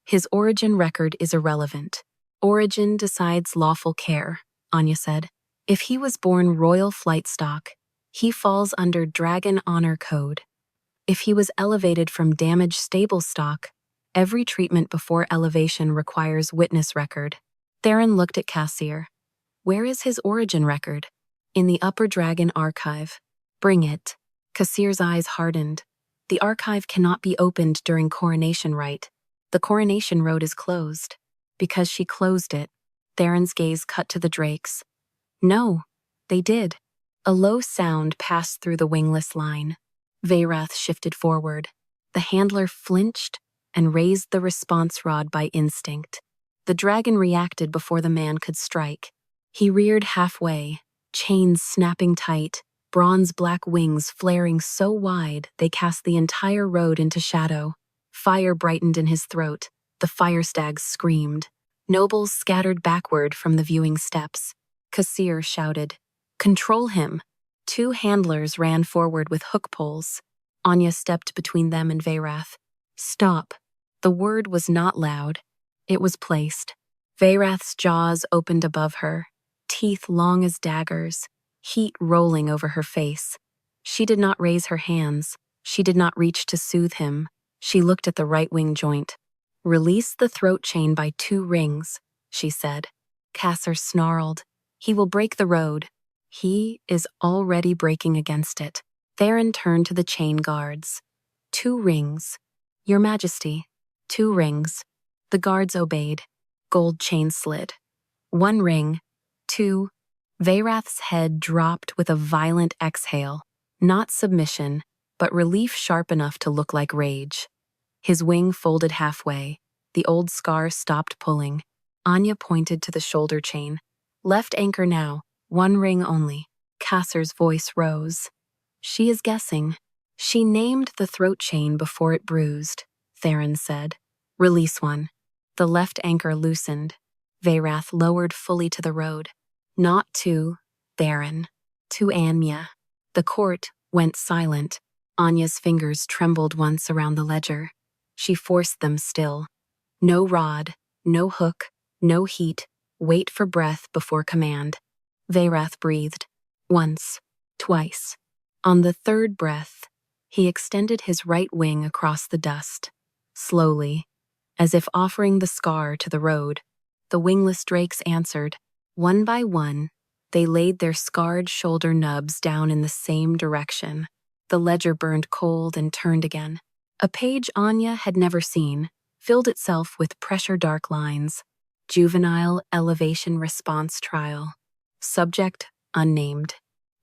His origin record is irrelevant. Origin decides lawful care," Anya said. "If he was born royal flight stock, he falls under Dragon Honor Code. If he was elevated from damaged stable stock, every treatment before elevation requires witness record." Theron looked at Kassir. "Where is his origin record?" "In the Upper Dragon Archive." "Bring it." Kassir's eyes hardened. "The archive cannot be opened during coronation rite. The coronation road is closed." "Because she closed it." Theron's gaze cut to the drakes. "No, they did." A low sound passed through the wingless line. Veyrath shifted forward. The handler flinched and raised the response rod by instinct. The dragon reacted before the man could strike. He reared halfway, chains snapping tight, bronze-black wings flaring so wide they cast the entire road into shadow. Fire brightened in his throat. The fire stags screamed. Nobles scattered backward from the viewing steps. Kassir shouted, "Control him!" 2 handlers ran forward with hook poles. Anya stepped between them and Veyrath. "Stop." The word was not loud. It was placed. Veyrath's jaws opened above her, teeth long as daggers, heat rolling over her face. She did not raise her hands. She did not reach to soothe him. She looked at the right wing joint. "Release the throat chain by 2 rings," she said. Kassir snarled. "He will break the road." "He is already breaking against it." Theron turned to the chain guards. 2 rings. "Your Majesty." 2 rings. The guards obeyed. Gold chain slid. 1 ring. 2. Veyrath's head dropped with a violent exhale. Not submission, but relief sharp enough to look like rage. His wing folded halfway. The old scar stopped pulling. Anya pointed to the shoulder chain. "Left anchor now. 1 ring only." Kassir's voice rose. "She is guessing." "She named the throat chain before it bruised," Theron said. "Release one." The left anchor loosened. Veyrath lowered fully to the road. Not to Theron, to Anya. The court went silent. Anya's fingers trembled once around the ledger. She forced them still. No rod, no hook, no heat. Wait for breath before command. Veyrath breathed. Once, twice. On the third breath, he extended his right wing across the dust. Slowly, as if offering the scar to the road, the wingless drakes answered. One by one, they laid their scarred shoulder nubs down in the same direction. The ledger burned cold and turned again. A page Anya had never seen filled itself with pressure-dark lines. Juvenile elevation response trial. Subject unnamed.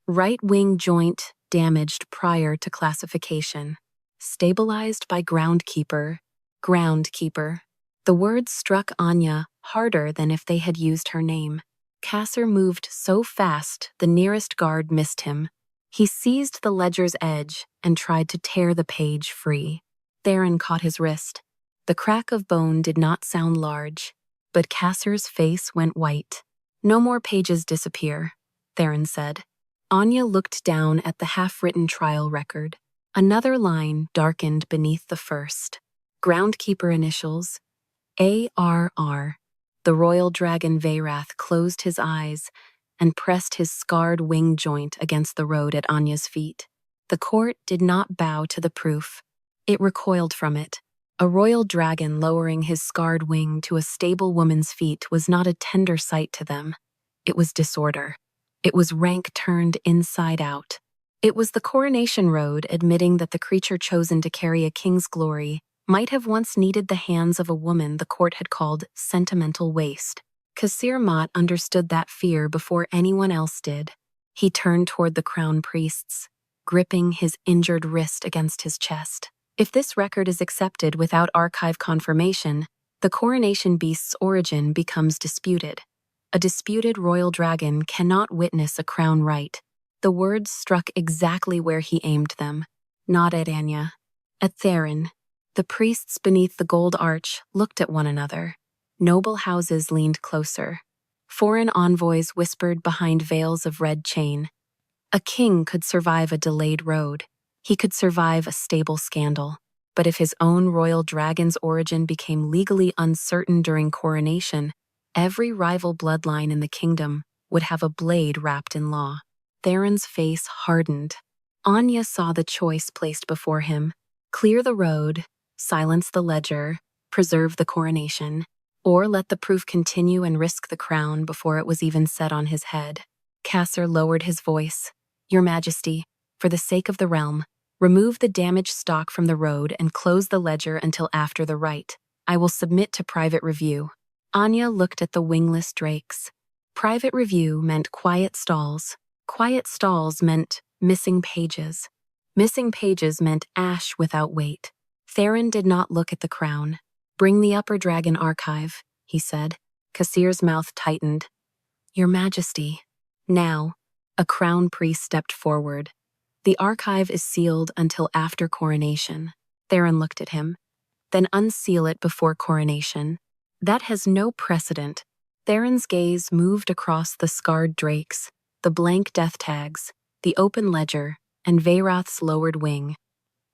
Right wing joint damaged prior to classification. Stabilized by groundkeeper. Groundkeeper. The words struck Anya harder than if they had used her name. Kasser moved so fast the nearest guard missed him. He seized the ledger's edge and tried to tear the page free. Theron caught his wrist. The crack of bone did not sound large, but Kasser's face went white. No more pages disappear, Theron said. Anya looked down at the half-written trial record. Another line darkened beneath the first. Groundkeeper initials, ARR. The royal dragon Veyrath closed his eyes and pressed his scarred wing joint against the road at Anya's feet. The court did not bow to the proof. It recoiled from it. A royal dragon lowering his scarred wing to a stable woman's feet was not a tender sight to them. It was disorder. It was rank turned inside out. It was the Coronation Road admitting that the creature chosen to carry a king's glory might have once needed the hands of a woman the court had called sentimental waste. Kasir Mott understood that fear before anyone else did. He turned toward the crown priests, gripping his injured wrist against his chest. If this record is accepted without archive confirmation, the coronation beast's origin becomes disputed. A disputed royal dragon cannot witness a crown rite. The words struck exactly where he aimed them, not at Anya. At Theron. The priests beneath the gold arch looked at one another. Noble houses leaned closer. Foreign envoys whispered behind veils of red chain. A king could survive a delayed road. He could survive a stable scandal. But if his own royal dragon's origin became legally uncertain during coronation, every rival bloodline in the kingdom would have a blade wrapped in law. Theron's face hardened. Anya saw the choice placed before him. Clear the road, silence the ledger, preserve the coronation, or let the proof continue and risk the crown before it was even set on his head. Kasser lowered his voice. Your Majesty, for the sake of the realm, remove the damaged stock from the road and close the ledger until after the rite. I will submit to private review. Anya looked at the wingless drakes. Private review meant quiet stalls. Quiet stalls meant missing pages. Missing pages meant ash without weight. Theron did not look at the crown. Bring the upper dragon archive, he said. Kasir's mouth tightened. Your Majesty. Now, a crown priest stepped forward. The archive is sealed until after coronation. Theron looked at him. Then unseal it before coronation. That has no precedent. Theron's gaze moved across the scarred drakes, the blank death tags, the open ledger, and Veyrath's lowered wing.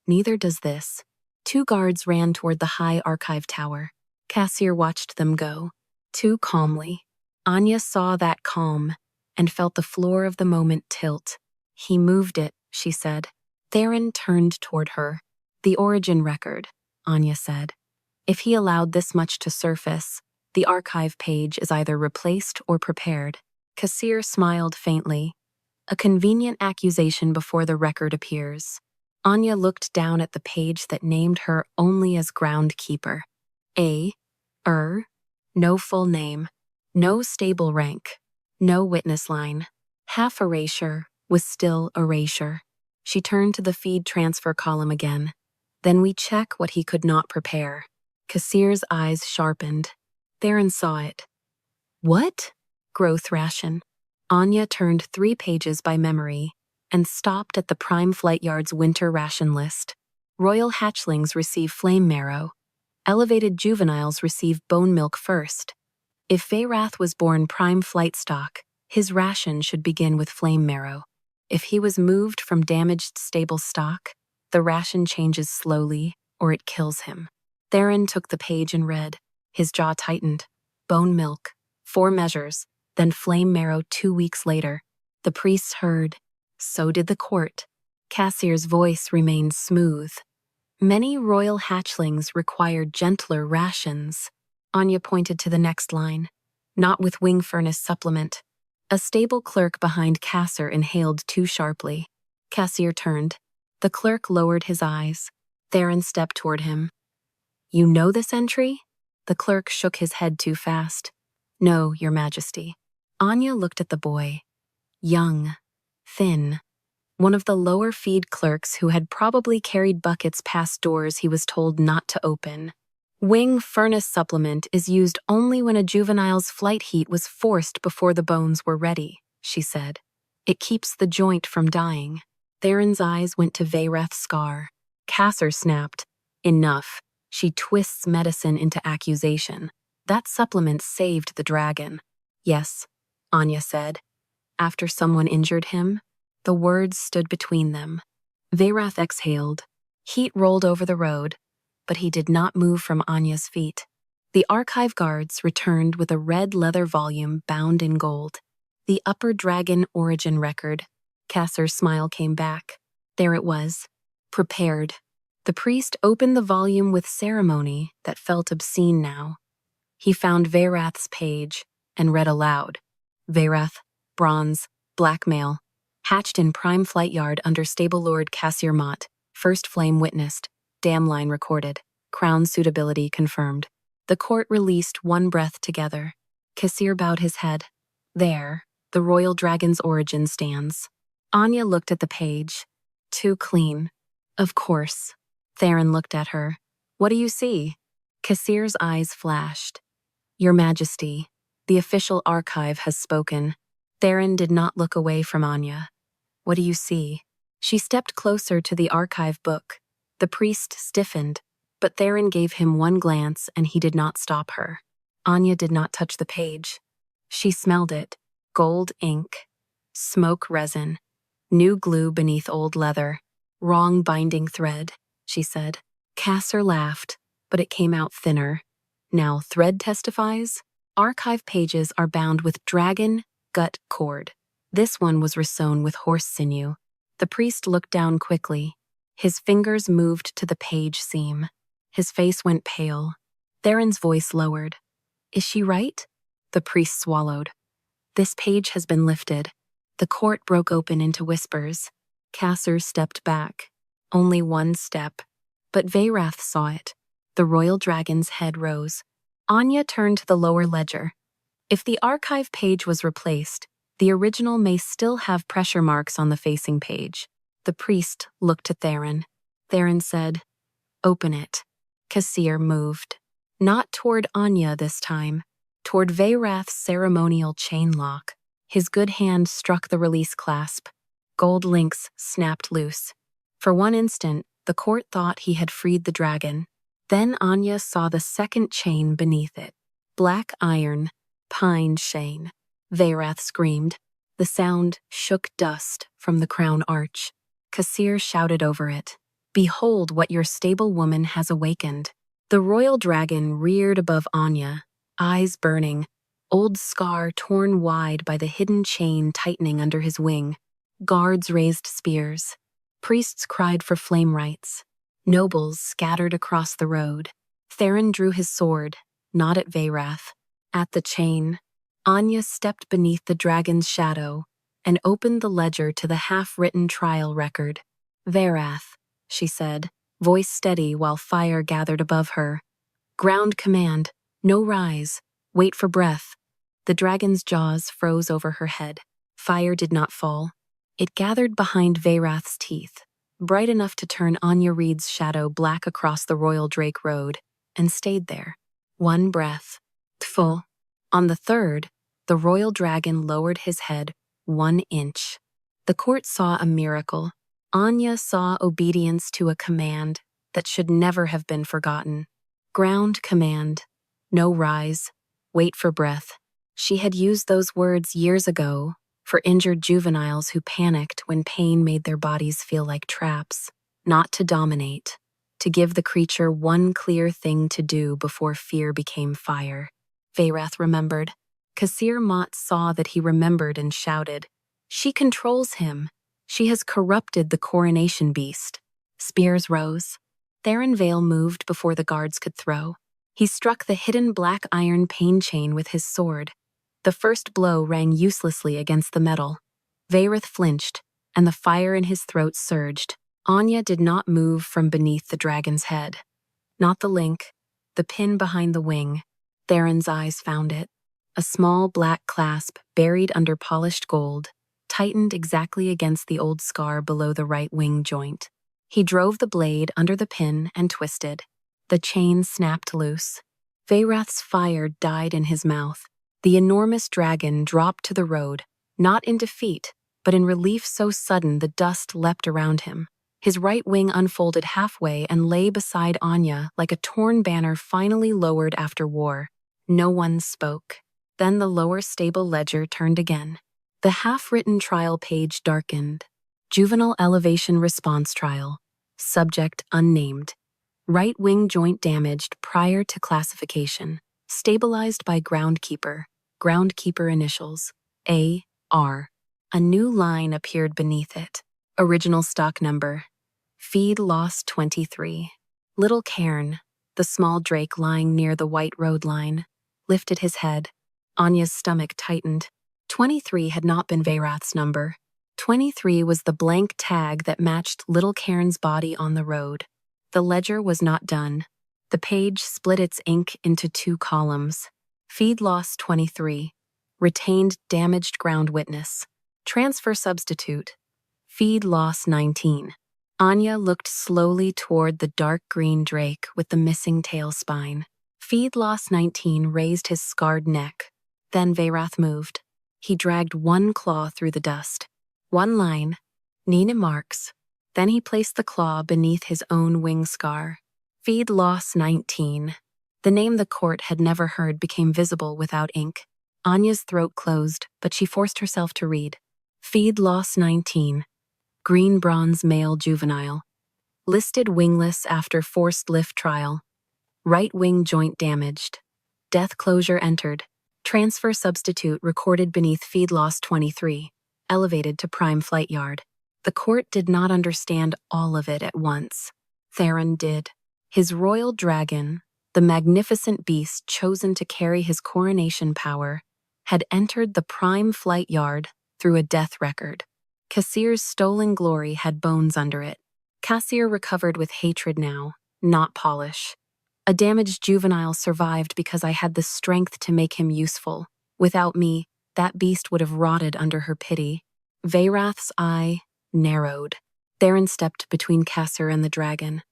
Neither does this. Two guards ran toward the high archive tower. Kasir watched them go, too calmly. Anya saw that calm and felt the floor of the moment tilt. He moved it, she said. Theron turned toward her. The origin record, Anya said. If he allowed this much to surface, the archive page is either replaced or prepared. Kasir smiled faintly. A convenient accusation before the record appears. Anya looked down at the page that named her only as groundkeeper. No full name. No stable rank. No witness line. Half erasure was still erasure. She turned to the feed transfer column again. Then we check what he could not prepare. Kasir's eyes sharpened. Theron saw it. What? Growth ration. Anya turned 3 pages by memory and stopped at the Prime Flight Yard's winter ration list. Royal hatchlings receive flame marrow. Elevated juveniles receive bone milk first. If Veyrath was born prime flight stock, his ration should begin with flame marrow. If he was moved from damaged stable stock, the ration changes slowly or it kills him. Theron took the page and read. His jaw tightened. Bone milk, 4 measures, then flame marrow 2 weeks later. The priests heard. So did the court. Cassier's voice remained smooth. Many royal hatchlings required gentler rations. Anya pointed to the next line. Not with wing furnace supplement. A stable clerk behind Cassir inhaled too sharply. Cassir turned. The clerk lowered his eyes. Theron stepped toward him. You know this entry? The clerk shook his head too fast. No, Your Majesty. Anya looked at the boy. Young. Thin. One of the lower feed clerks who had probably carried buckets past doors he was told not to open. Wing furnace supplement is used only when a juvenile's flight heat was forced before the bones were ready, she said. It keeps the joint from dying. Theron's eyes went to Veyrath's scar. Cassir snapped. Enough. She twists medicine into accusation. That supplement saved the dragon. Yes, Anya said. After someone injured him, the words stood between them. Veyrath exhaled. Heat rolled over the road, but he did not move from Anya's feet. The archive guards returned with a red leather volume bound in gold. The Upper Dragon Origin Record. Cassir's smile came back. There it was. Prepared. The priest opened the volume with ceremony that felt obscene now. He found Veyrath's page and read aloud. Veyrath, bronze, blackmail. Hatched in prime flight yard under stable lord Cassir Mott. First flame witnessed. Dam line recorded. Crown suitability confirmed. The court released one breath together. Cassir bowed his head. There, the royal dragon's origin stands. Anya looked at the page. Too clean. Of course. Theron looked at her. What do you see? Cassir's eyes flashed. Your Majesty, the official archive has spoken. Theron did not look away from Anya. What do you see? She stepped closer to the archive book. The priest stiffened, but Theron gave him one glance and he did not stop her. Anya did not touch the page. She smelled it. Gold ink. Smoke resin. New glue beneath old leather. Wrong binding thread, she said. Cassir laughed, but it came out thinner. Now thread testifies? Archive pages are bound with dragon gut cord. This one was resewn with horse sinew. The priest looked down quickly. His fingers moved to the page seam. His face went pale. Theron's voice lowered. Is she right? The priest swallowed. This page has been lifted. The court broke open into whispers. Cassir stepped back. Only one step. But Veyrath saw it. The royal dragon's head rose. Anya turned to the lower ledger. If the archive page was replaced, the original may still have pressure marks on the facing page. The priest looked to Theron. Theron said, Open it. Cassir moved. Not toward Anya this time, toward Veyrath's ceremonial chain lock. His good hand struck the release clasp. Gold links snapped loose. For one instant, the court thought he had freed the dragon. Then Anya saw the second chain beneath it. Black iron, pine chain. Veyrath screamed. The sound shook dust from the crown arch. Cassir shouted over it. Behold what your stable woman has awakened. The royal dragon reared above Anya, eyes burning, old scar torn wide by the hidden chain tightening under his wing. Guards raised spears. Priests cried for flame rites. Nobles scattered across the road. Theron drew his sword, not at Veyrath, at the chain. Anya stepped beneath the dragon's shadow and opened the ledger to the half-written trial record. Veyrath, she said, voice steady while fire gathered above her. Ground command, no rise, wait for breath. The dragon's jaws froze over her head. Fire did not fall. It gathered behind Veyrath's teeth, bright enough to turn Anya Reed's shadow black across the Royal Drake Road, and stayed there. One breath. Tful. On the third, the royal dragon lowered his head 1 inch. The court saw a miracle. Anya saw obedience to a command that should never have been forgotten. Ground command. No rise. Wait for breath. She had used those words years ago for injured juveniles who panicked when pain made their bodies feel like traps. Not to dominate, to give the creature one clear thing to do before fear became fire. Veyrath remembered. Kasir Mott saw that he remembered and shouted, "She controls him. She has corrupted the coronation beast." Spears rose. Theron Vale moved before the guards could throw. He struck the hidden black iron pain chain with his sword. The first blow rang uselessly against the metal. Veyrath flinched, and the fire in his throat surged. Anya did not move from beneath the dragon's head. Not the link, the pin behind the wing. Theron's eyes found it. A small black clasp buried under polished gold, tightened exactly against the old scar below the right wing joint. He drove the blade under the pin and twisted. The chain snapped loose. Veyrath's fire died in his mouth. The enormous dragon dropped to the road, not in defeat, but in relief so sudden the dust leapt around him. His right wing unfolded halfway and lay beside Anya like a torn banner finally lowered after war. No one spoke. Then the lower stable ledger turned again. The half-written trial page darkened. Juvenile elevation response trial. Subject unnamed. Right wing joint damaged prior to classification. Stabilized by groundkeeper. Groundkeeper initials. A.R. A new line appeared beneath it. Original stock number. Feed loss 23. Little Cairn, the small drake lying near the white road line, lifted his head. Anya's stomach tightened. 23 had not been Veyrath's number. 23 was the blank tag that matched Little Cairn's body on the road. The ledger was not done. The page split its ink into two columns. Feed loss 23. Retained damaged ground witness. Transfer substitute. Feed loss 19. Anya looked slowly toward the dark green drake with the missing tail spine. Feed loss 19 raised his scarred neck. Then Veyrath moved. He dragged one claw through the dust. One line. Nina marks. Then he placed the claw beneath his own wing scar. Feed loss 19. The name the court had never heard became visible without ink. Anya's throat closed, but she forced herself to read. Feed loss 19. Green bronze male juvenile. Listed wingless after forced lift trial. Right wing joint damaged. Death closure entered. Transfer substitute recorded beneath feed loss 23. Elevated to prime flight yard. The court did not understand all of it at once. Theron did. His royal dragon, the magnificent beast chosen to carry his coronation power, had entered the prime flight yard through a death record. Kasir's stolen glory had bones under it. Kasir recovered with hatred now, not polish. A damaged juvenile survived because I had the strength to make him useful. Without me, that beast would have rotted under her pity. Veyrath's eye narrowed. Theron stepped between Kasir and the dragon.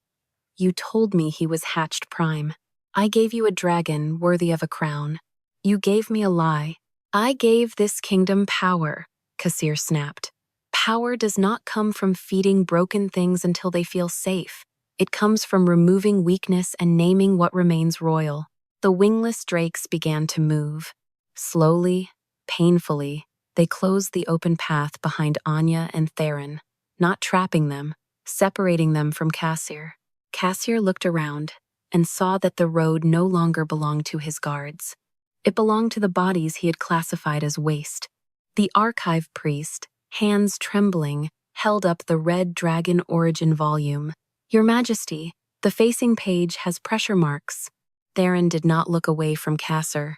You told me he was hatched prime. I gave you a dragon worthy of a crown. You gave me a lie. I gave this kingdom power, Kasir snapped. Power does not come from feeding broken things until they feel safe. It comes from removing weakness and naming what remains royal. The wingless drakes began to move. Slowly, painfully, they closed the open path behind Anya and Theron, not trapping them, separating them from Kasir. Kasir looked around and saw that the road no longer belonged to his guards. It belonged to the bodies he had classified as waste. The archive priest, hands trembling, held up the red dragon origin volume. Your Majesty, the facing page has pressure marks. Theron did not look away from Kasir.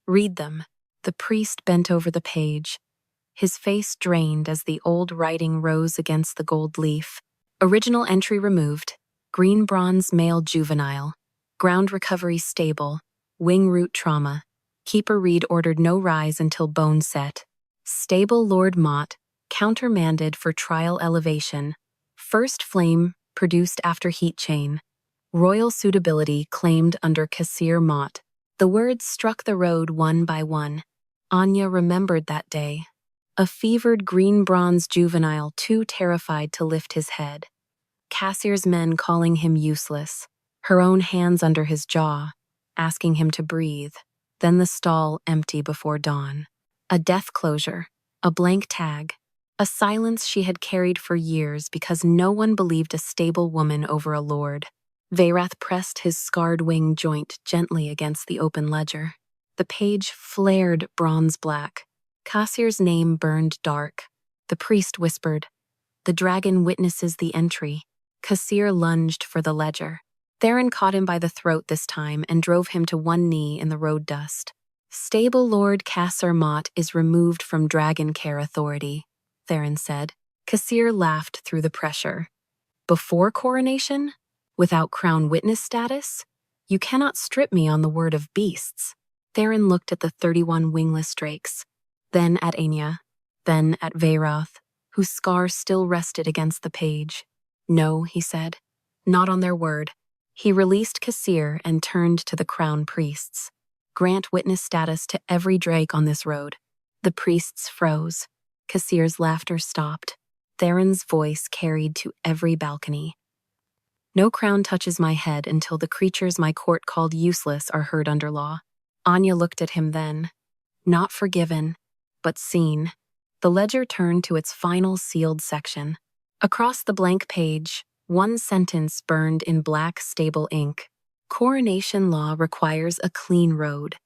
Read them. The priest bent over the page. His face drained as the old writing rose against the gold leaf. Original entry removed. Green bronze male juvenile. Ground recovery stable. Wing root trauma. Keeper Reed ordered no rise until bone set. Stable Lord Mott. Countermanded for trial elevation. First flame produced after heat chain. Royal suitability claimed under Kasir Mott. The words struck the road one by one. Anya remembered that day. A fevered green bronze juvenile too terrified to lift his head. Kasir's men calling him useless. Her own hands under his jaw, asking him to breathe. then the stall empty before dawn. A death closure, a blank tag, a silence she had carried for years because no one believed a stable woman over a lord. Veyrath pressed his scarred wing joint gently against the open ledger. The page flared bronze black. Cassir's name burned dark. The priest whispered, "The dragon witnesses the entry." Cassir lunged for the ledger. Theron caught him by the throat this time and drove him to one knee in the road dust. "Stable Lord Cassir Mott is removed from Dragon Care Authority," Theron said. Cassir laughed through the pressure. "Before coronation? Without crown witness status? You cannot strip me on the word of beasts." Theron looked at the 31 wingless drakes, then at Anya, then at Veyrath, whose scar still rested against the page. "No," he said, "not on their word." He released Cassir and turned to the crown priests. "Grant witness status to every drake on this road." The priests froze. Cassir's laughter stopped. Theron's voice carried to every balcony. "No crown touches my head until the creatures my court called useless are heard under law." Anya looked at him then. Not forgiven, but seen. The ledger turned to its final sealed section. Across the blank page, one sentence burned in black stable ink. "Coronation law requires a clean road."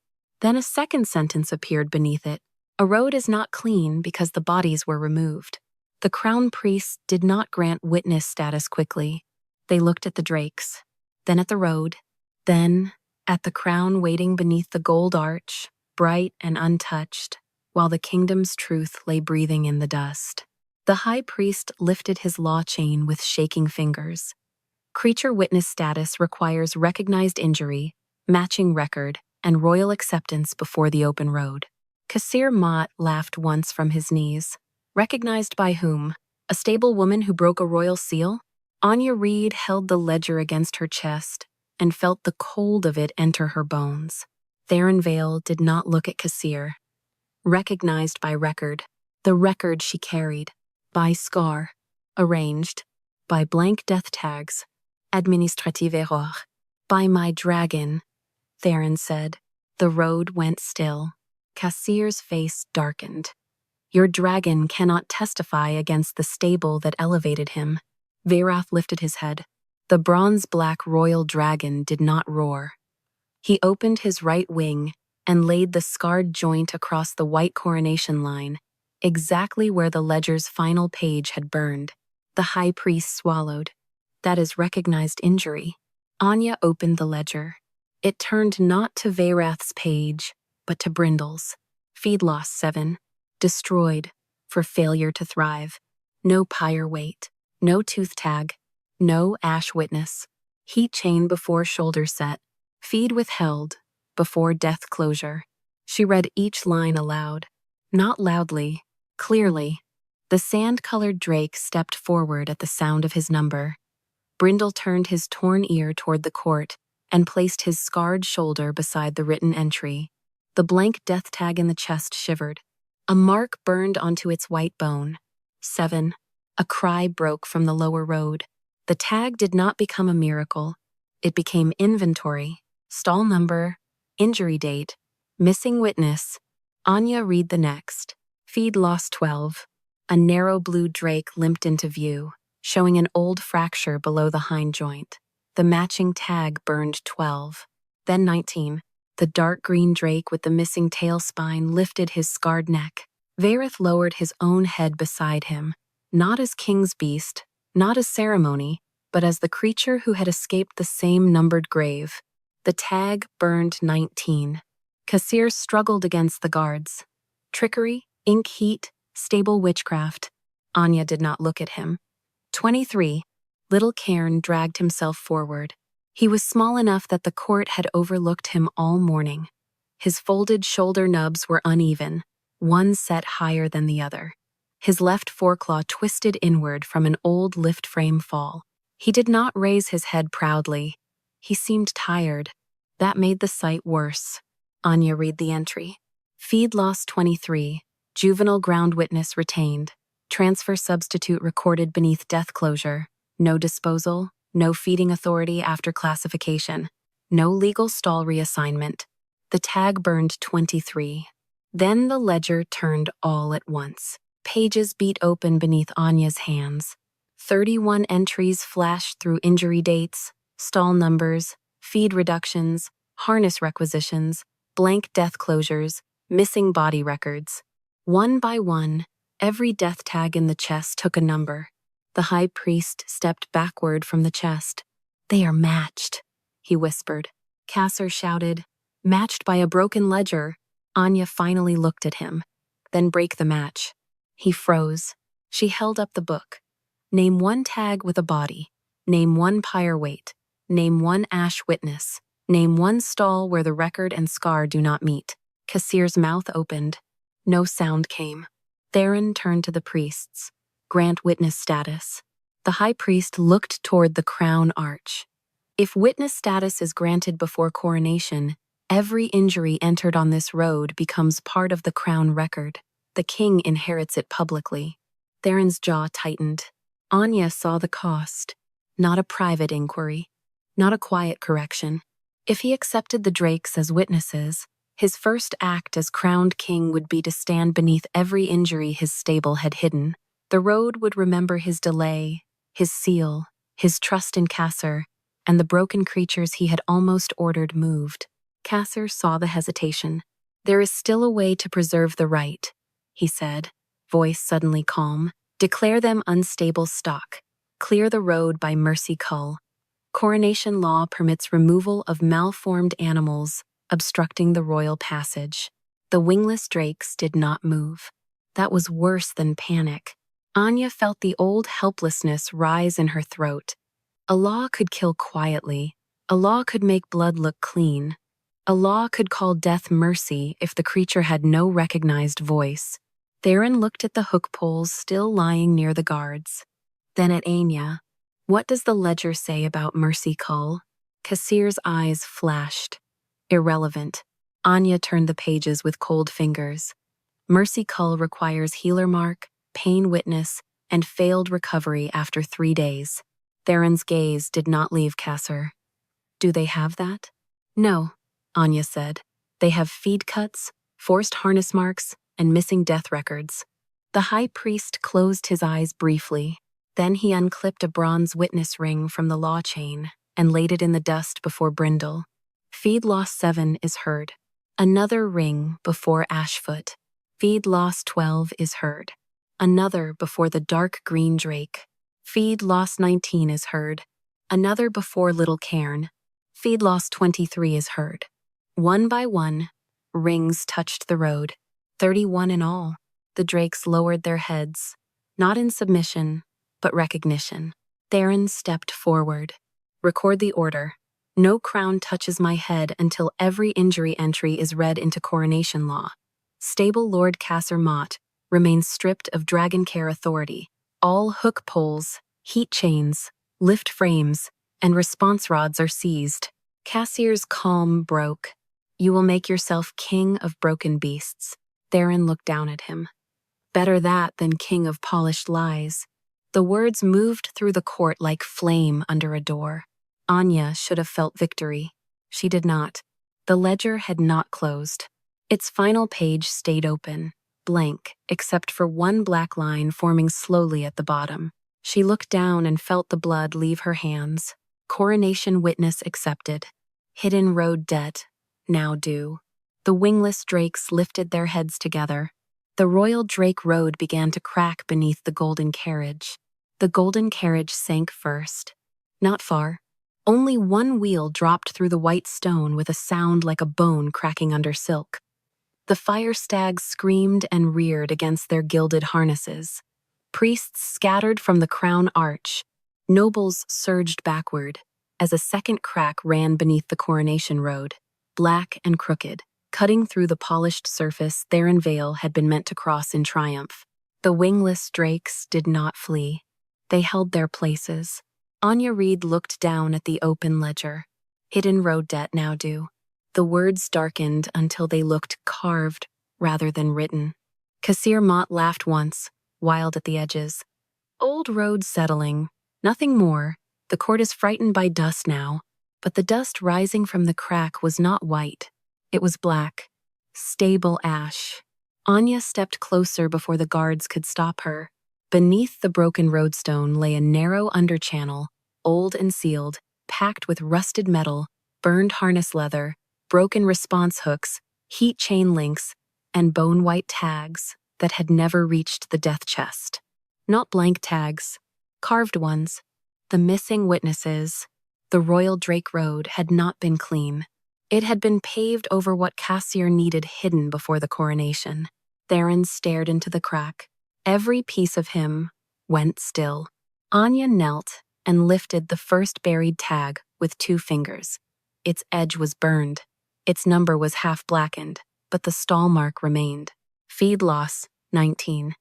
Then a second sentence appeared beneath it. "A road is not clean because the bodies were removed." The crown priests did not grant witness status quickly. They looked at the drakes, then at the road, then at the crown waiting beneath the gold arch, bright and untouched, while the kingdom's truth lay breathing in the dust. The high priest lifted his law chain with shaking fingers. "Creature witness status requires recognized injury, matching record, and royal acceptance before the open road." Cassir Mott laughed once from his knees. "Recognized by whom? A stable woman who broke a royal seal?" Anya Reed held the ledger against her chest and felt the cold of it enter her bones. Theron Vale did not look at Cassir. Recognized by record, the record she carried, by scar, arranged, by blank death tags, administrative error, by my dragon, Theron said. The road went still. Cassir's face darkened. "Your dragon cannot testify against the stable that elevated him." Veyrath lifted his head. The bronze-black royal dragon did not roar. He opened his right wing and laid the scarred joint across the white coronation line, exactly where the ledger's final page had burned. The high priest swallowed. "That is recognized injury." Anya opened the ledger. It turned not to Veyrath's page, but to Brindle's. "Feed loss 7. Destroyed, for failure to thrive. No pyre weight, no tooth tag, no ash witness. Heat chain before shoulder set. Feed withheld, before death closure." She read each line aloud. Not loudly, clearly. The sand-colored drake stepped forward at the sound of his number. Brindle turned his torn ear toward the court and placed his scarred shoulder beside the written entry. The blank death tag in the chest shivered. A mark burned onto its white bone. 7. A cry broke from the lower road. The tag did not become a miracle. It became inventory, stall number, injury date, missing witness. Anya read the next. Feed loss 12. A narrow blue drake limped into view, showing an old fracture below the hind joint. The matching tag burned 12. Then 19. The dark green drake with the missing tail spine lifted his scarred neck. Veyrath lowered his own head beside him, not as king's beast, not as ceremony, but as the creature who had escaped the same numbered grave. The tag burned 19. Cassir struggled against the guards. Trickery, ink heat, stable witchcraft. Anya did not look at him. 23. Little Cairn dragged himself forward. He was small enough that the court had overlooked him all morning. His folded shoulder nubs were uneven, one set higher than the other. His left foreclaw twisted inward from an old lift frame fall. He did not raise his head proudly. He seemed tired. That made the sight worse. Anya read the entry. Feed loss 23. Juvenile ground witness retained. Transfer substitute recorded beneath death closure. No disposal. No feeding authority after classification. No legal stall reassignment. The tag burned 23. Then the ledger turned all at once. Pages beat open beneath Anya's hands. 31 entries flashed through injury dates, stall numbers, feed reductions, harness requisitions, blank death closures, missing body records. One by one, every death tag in the chest took a number. The high priest stepped backward from the chest. "They are matched," he whispered. Kasser shouted, "Matched by a broken ledger." Anya finally looked at him. "Then break the match." He froze. She held up the book. "Name one tag with a body. Name one pyre weight. Name one ash witness. Name one stall where the record and scar do not meet." Kassir's mouth opened. No sound came. Theron turned to the priests. "Grant witness status." The high priest looked toward the crown arch. "If witness status is granted before coronation, every injury entered on this road becomes part of the crown record. The king inherits it publicly." Theron's jaw tightened. Anya saw the cost. Not a private inquiry. Not a quiet correction. If he accepted the Drakes as witnesses, his first act as crowned king would be to stand beneath every injury his stable had hidden. The road would remember his delay, his seal, his trust in Kasser, and the broken creatures he had almost ordered moved. Kasser saw the hesitation. "There is still a way to preserve the right," he said, voice suddenly calm. "Declare them unstable stock. Clear the road by Mercy Cull. Coronation law permits removal of malformed animals obstructing the royal passage." The wingless drakes did not move. That was worse than panic. Anya felt the old helplessness rise in her throat. A law could kill quietly. A law could make blood look clean. A law could call death mercy if the creature had no recognized voice. Theron looked at the hook poles still lying near the guards. Then at Anya. "What does the ledger say about Mercy Cull?" Kassir's eyes flashed. "Irrelevant." Anya turned the pages with cold fingers. "Mercy Cull requires healer mark, pain witness, and failed recovery after 3 days." Theron's gaze did not leave Kasser. "Do they have that?" "No," Anya said. "They have feed cuts, forced harness marks, and missing death records." The high priest closed his eyes briefly. Then he unclipped a bronze witness ring from the law chain and laid it in the dust before Brindle. "Feed loss 7 is heard." Another ring before Ashfoot. "Feed loss 12 is heard." Another before the dark green drake. "Feed loss 19 is heard." Another before Little Cairn. "Feed loss 23 is heard." One by one, rings touched the road. 31 in all. The drakes lowered their heads, not in submission, but recognition. Theron stepped forward. "Record the order. No crown touches my head until every injury entry is read into coronation law. Stable Lord Kasser Mott remains stripped of dragon care authority. All hook poles, heat chains, lift frames, and response rods are seized." Cassier's calm broke. "You will make yourself king of broken beasts." Theron looked down at him. "Better that than king of polished lies." The words moved through the court like flame under a door. Anya should have felt victory. She did not. The ledger had not closed. Its final page stayed open, blank, except for one black line forming slowly at the bottom. She looked down and felt the blood leave her hands. Coronation witness accepted. Hidden road debt, now due. The wingless drakes lifted their heads together. The royal drake road began to crack beneath the golden carriage. The golden carriage sank first. Not far. Only one wheel dropped through the white stone with a sound like a bone cracking under silk. The fire stags screamed and reared against their gilded harnesses. Priests scattered from the crown arch. Nobles surged backward as a second crack ran beneath the coronation road, black and crooked, cutting through the polished surface Theron Vale had been meant to cross in triumph. The wingless drakes did not flee. They held their places. Anya Reed looked down at the open ledger. Hidden road debt now due. The words darkened until they looked carved rather than written. Kassir Mott laughed once, wild at the edges. "Old road settling. Nothing more. The court is frightened by dust now." But the dust rising from the crack was not white. It was black. Stable ash. Anya stepped closer before the guards could stop her. Beneath the broken roadstone lay a narrow underchannel, old and sealed, packed with rusted metal, burned harness leather, broken response hooks, heat chain links, and bone-white tags that had never reached the death chest. Not blank tags, carved ones. The missing witnesses. The Royal Drake Road had not been clean. It had been paved over what Cassier needed hidden before the coronation. Theron stared into the crack. Every piece of him went still. Anya knelt and lifted the first buried tag with 2 fingers. Its edge was burned. Its number was half blackened, but the stall mark remained. Feed loss, 19.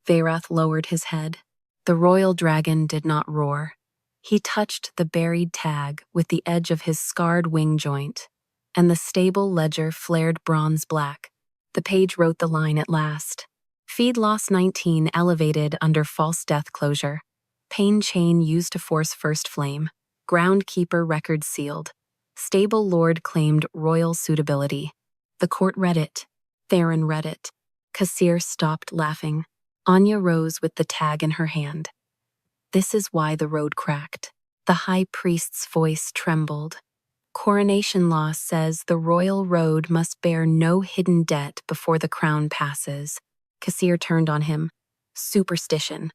Veyrath lowered his head. The royal dragon did not roar. He touched the buried tag with the edge of his scarred wing joint, and the stable ledger flared bronze black. The page wrote the line at last. Feed loss 19 elevated under false death closure. Pain chain used to force first flame. Groundkeeper record sealed. Stable lord claimed royal suitability. The court read it. Theron read it. Cassier stopped laughing. Anya rose with the tag in her hand. This is why the road cracked. The high priest's voice trembled. Coronation law says the royal road must bear no hidden debt before the crown passes. Cassier turned on him. Superstition.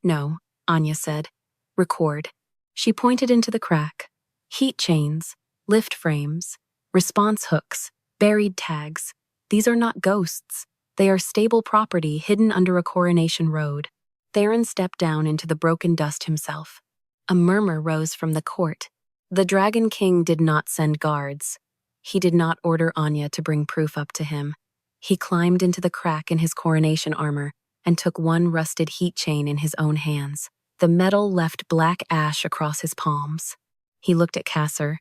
No, Anya said. Record. She pointed into the crack. Heat chains, lift frames, response hooks, buried tags. These are not ghosts. They are stable property hidden under a coronation road. Theron stepped down into the broken dust himself. A murmur rose from the court. The Dragon King did not send guards. He did not order Anya to bring proof up to him. He climbed into the crack in his coronation armor and took one rusted heat chain in his own hands. The metal left black ash across his palms. He looked at Cassier.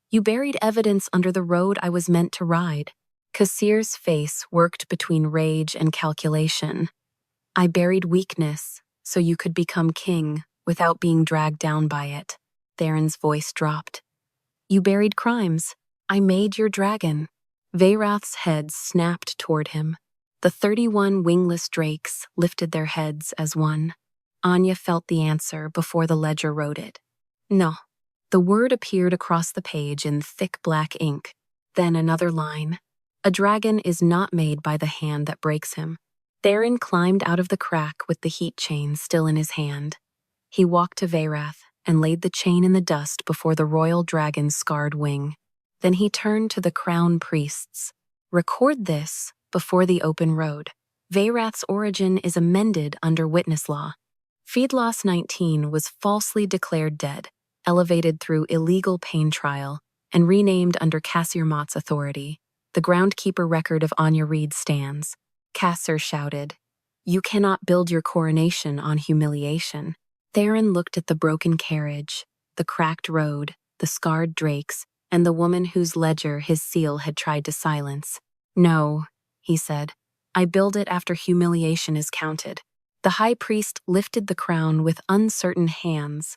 You buried evidence under the road I was meant to ride. Cassier's face worked between rage and calculation. I buried weakness so you could become king without being dragged down by it. Theron's voice dropped. You buried crimes. I made your dragon. Veyrath's head snapped toward him. The 31 wingless drakes lifted their heads as one. Anya felt the answer before the ledger wrote it. No. The word appeared across the page in thick black ink. Then another line. A dragon is not made by the hand that breaks him. Theron climbed out of the crack with the heat chain still in his hand. He walked to Veyrath and laid the chain in the dust before the royal dragon's scarred wing. Then he turned to the crown priests. Record this before the open road. Veyrath's origin is amended under witness law. Feedloss 19 was falsely declared dead, elevated through illegal pain trial, and renamed under Cassier Mott's authority. The groundkeeper record of Anya Reed stands. Cassier shouted, You cannot build your coronation on humiliation. Theron looked at the broken carriage, the cracked road, the scarred drakes, and the woman whose ledger his seal had tried to silence. No, he said, I build it after humiliation is counted. The high priest lifted the crown with uncertain hands.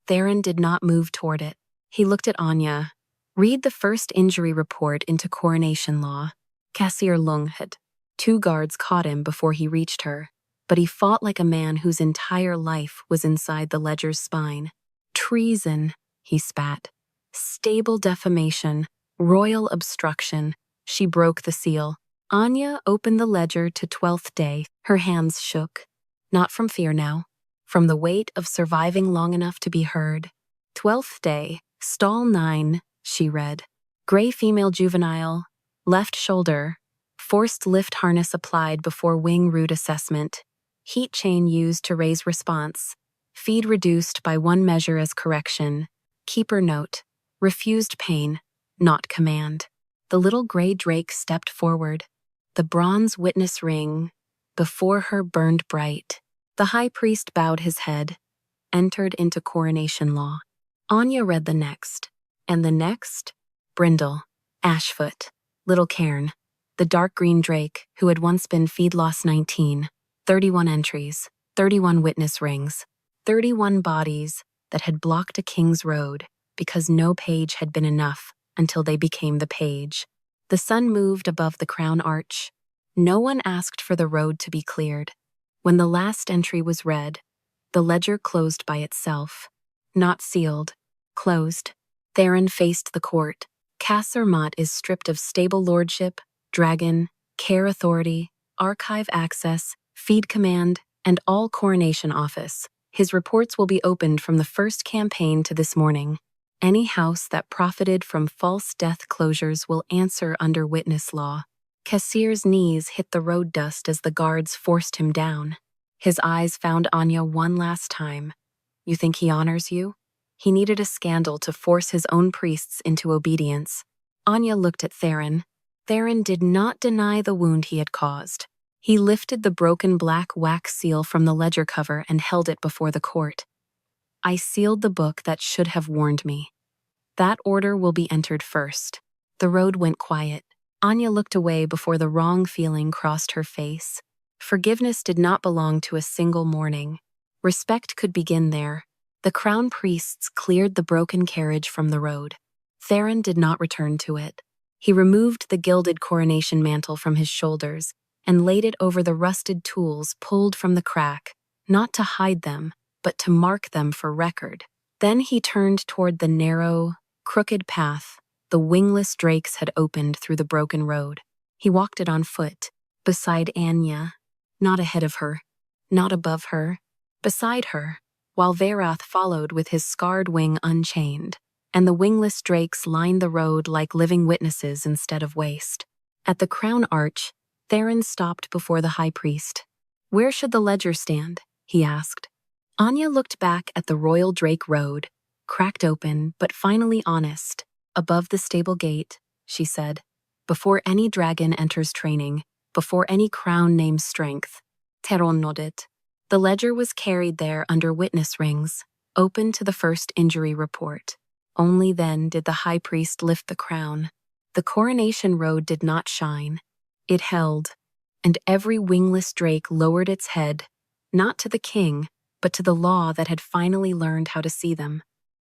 Theron did not move toward it. He looked at Anya. Read the first injury report into coronation law. Cassier Lunghed. 2 guards caught him before he reached her, but he fought like a man whose entire life was inside the ledger's spine. Treason, he spat. Stable defamation, royal obstruction. She broke the seal. Anya opened the ledger to 12th day. Her hands shook. Not from fear now, from the weight of surviving long enough to be heard. 12th day, stall 9, she read. Gray female juvenile, left shoulder, forced lift harness applied before wing root assessment, heat chain used to raise response, feed reduced by 1 measure as correction, keeper note, refused pain, not command. The little gray drake stepped forward. The bronze witness ring before her burned bright. The high priest bowed his head, entered into coronation law. Anya read the next, and the next, Brindle, Ashfoot, Little Cairn, the dark green drake who had once been Feedloss 19, 31 entries, 31 witness rings, 31 bodies that had blocked a king's road because no page had been enough until they became the page. The sun moved above the crown arch. No one asked for the road to be cleared. When the last entry was read, the ledger closed by itself. Not sealed. Closed. Theron faced the court. Kassermat is stripped of stable lordship, dragon, care authority, archive access, feed command, and all coronation office. His reports will be opened from the first campaign to this morning. Any house that profited from false death closures will answer under witness law. Kassir's knees hit the road dust as the guards forced him down. His eyes found Anya one last time. You think he honors you? He needed a scandal to force his own priests into obedience. Anya looked at Theron. Theron did not deny the wound he had caused. He lifted the broken black wax seal from the ledger cover and held it before the court. I sealed the book that should have warned me. That order will be entered first. The road went quiet. Anya looked away before the wrong feeling crossed her face. Forgiveness did not belong to a single morning. Respect could begin there. The crown priests cleared the broken carriage from the road. Theron did not return to it. He removed the gilded coronation mantle from his shoulders and laid it over the rusted tools pulled from the crack, not to hide them, but to mark them for record. Then he turned toward the narrow, crooked path the wingless drakes had opened through the broken road. He walked it on foot, beside Anya, not ahead of her, not above her, beside her, while Verath followed with his scarred wing unchained, and the wingless drakes lined the road like living witnesses instead of waste. At the crown arch, Theron stopped before the high priest. Where should the ledger stand? He asked. Anya looked back at the royal drake road, cracked open but finally honest. Above the stable gate, she said. Before any dragon enters training, before any crown names strength. Theron nodded. The ledger was carried there under witness rings, open to the first injury report. Only then did the high priest lift the crown. The coronation road did not shine. It held, and every wingless drake lowered its head, not to the king, but to the law that had finally learned how to see them.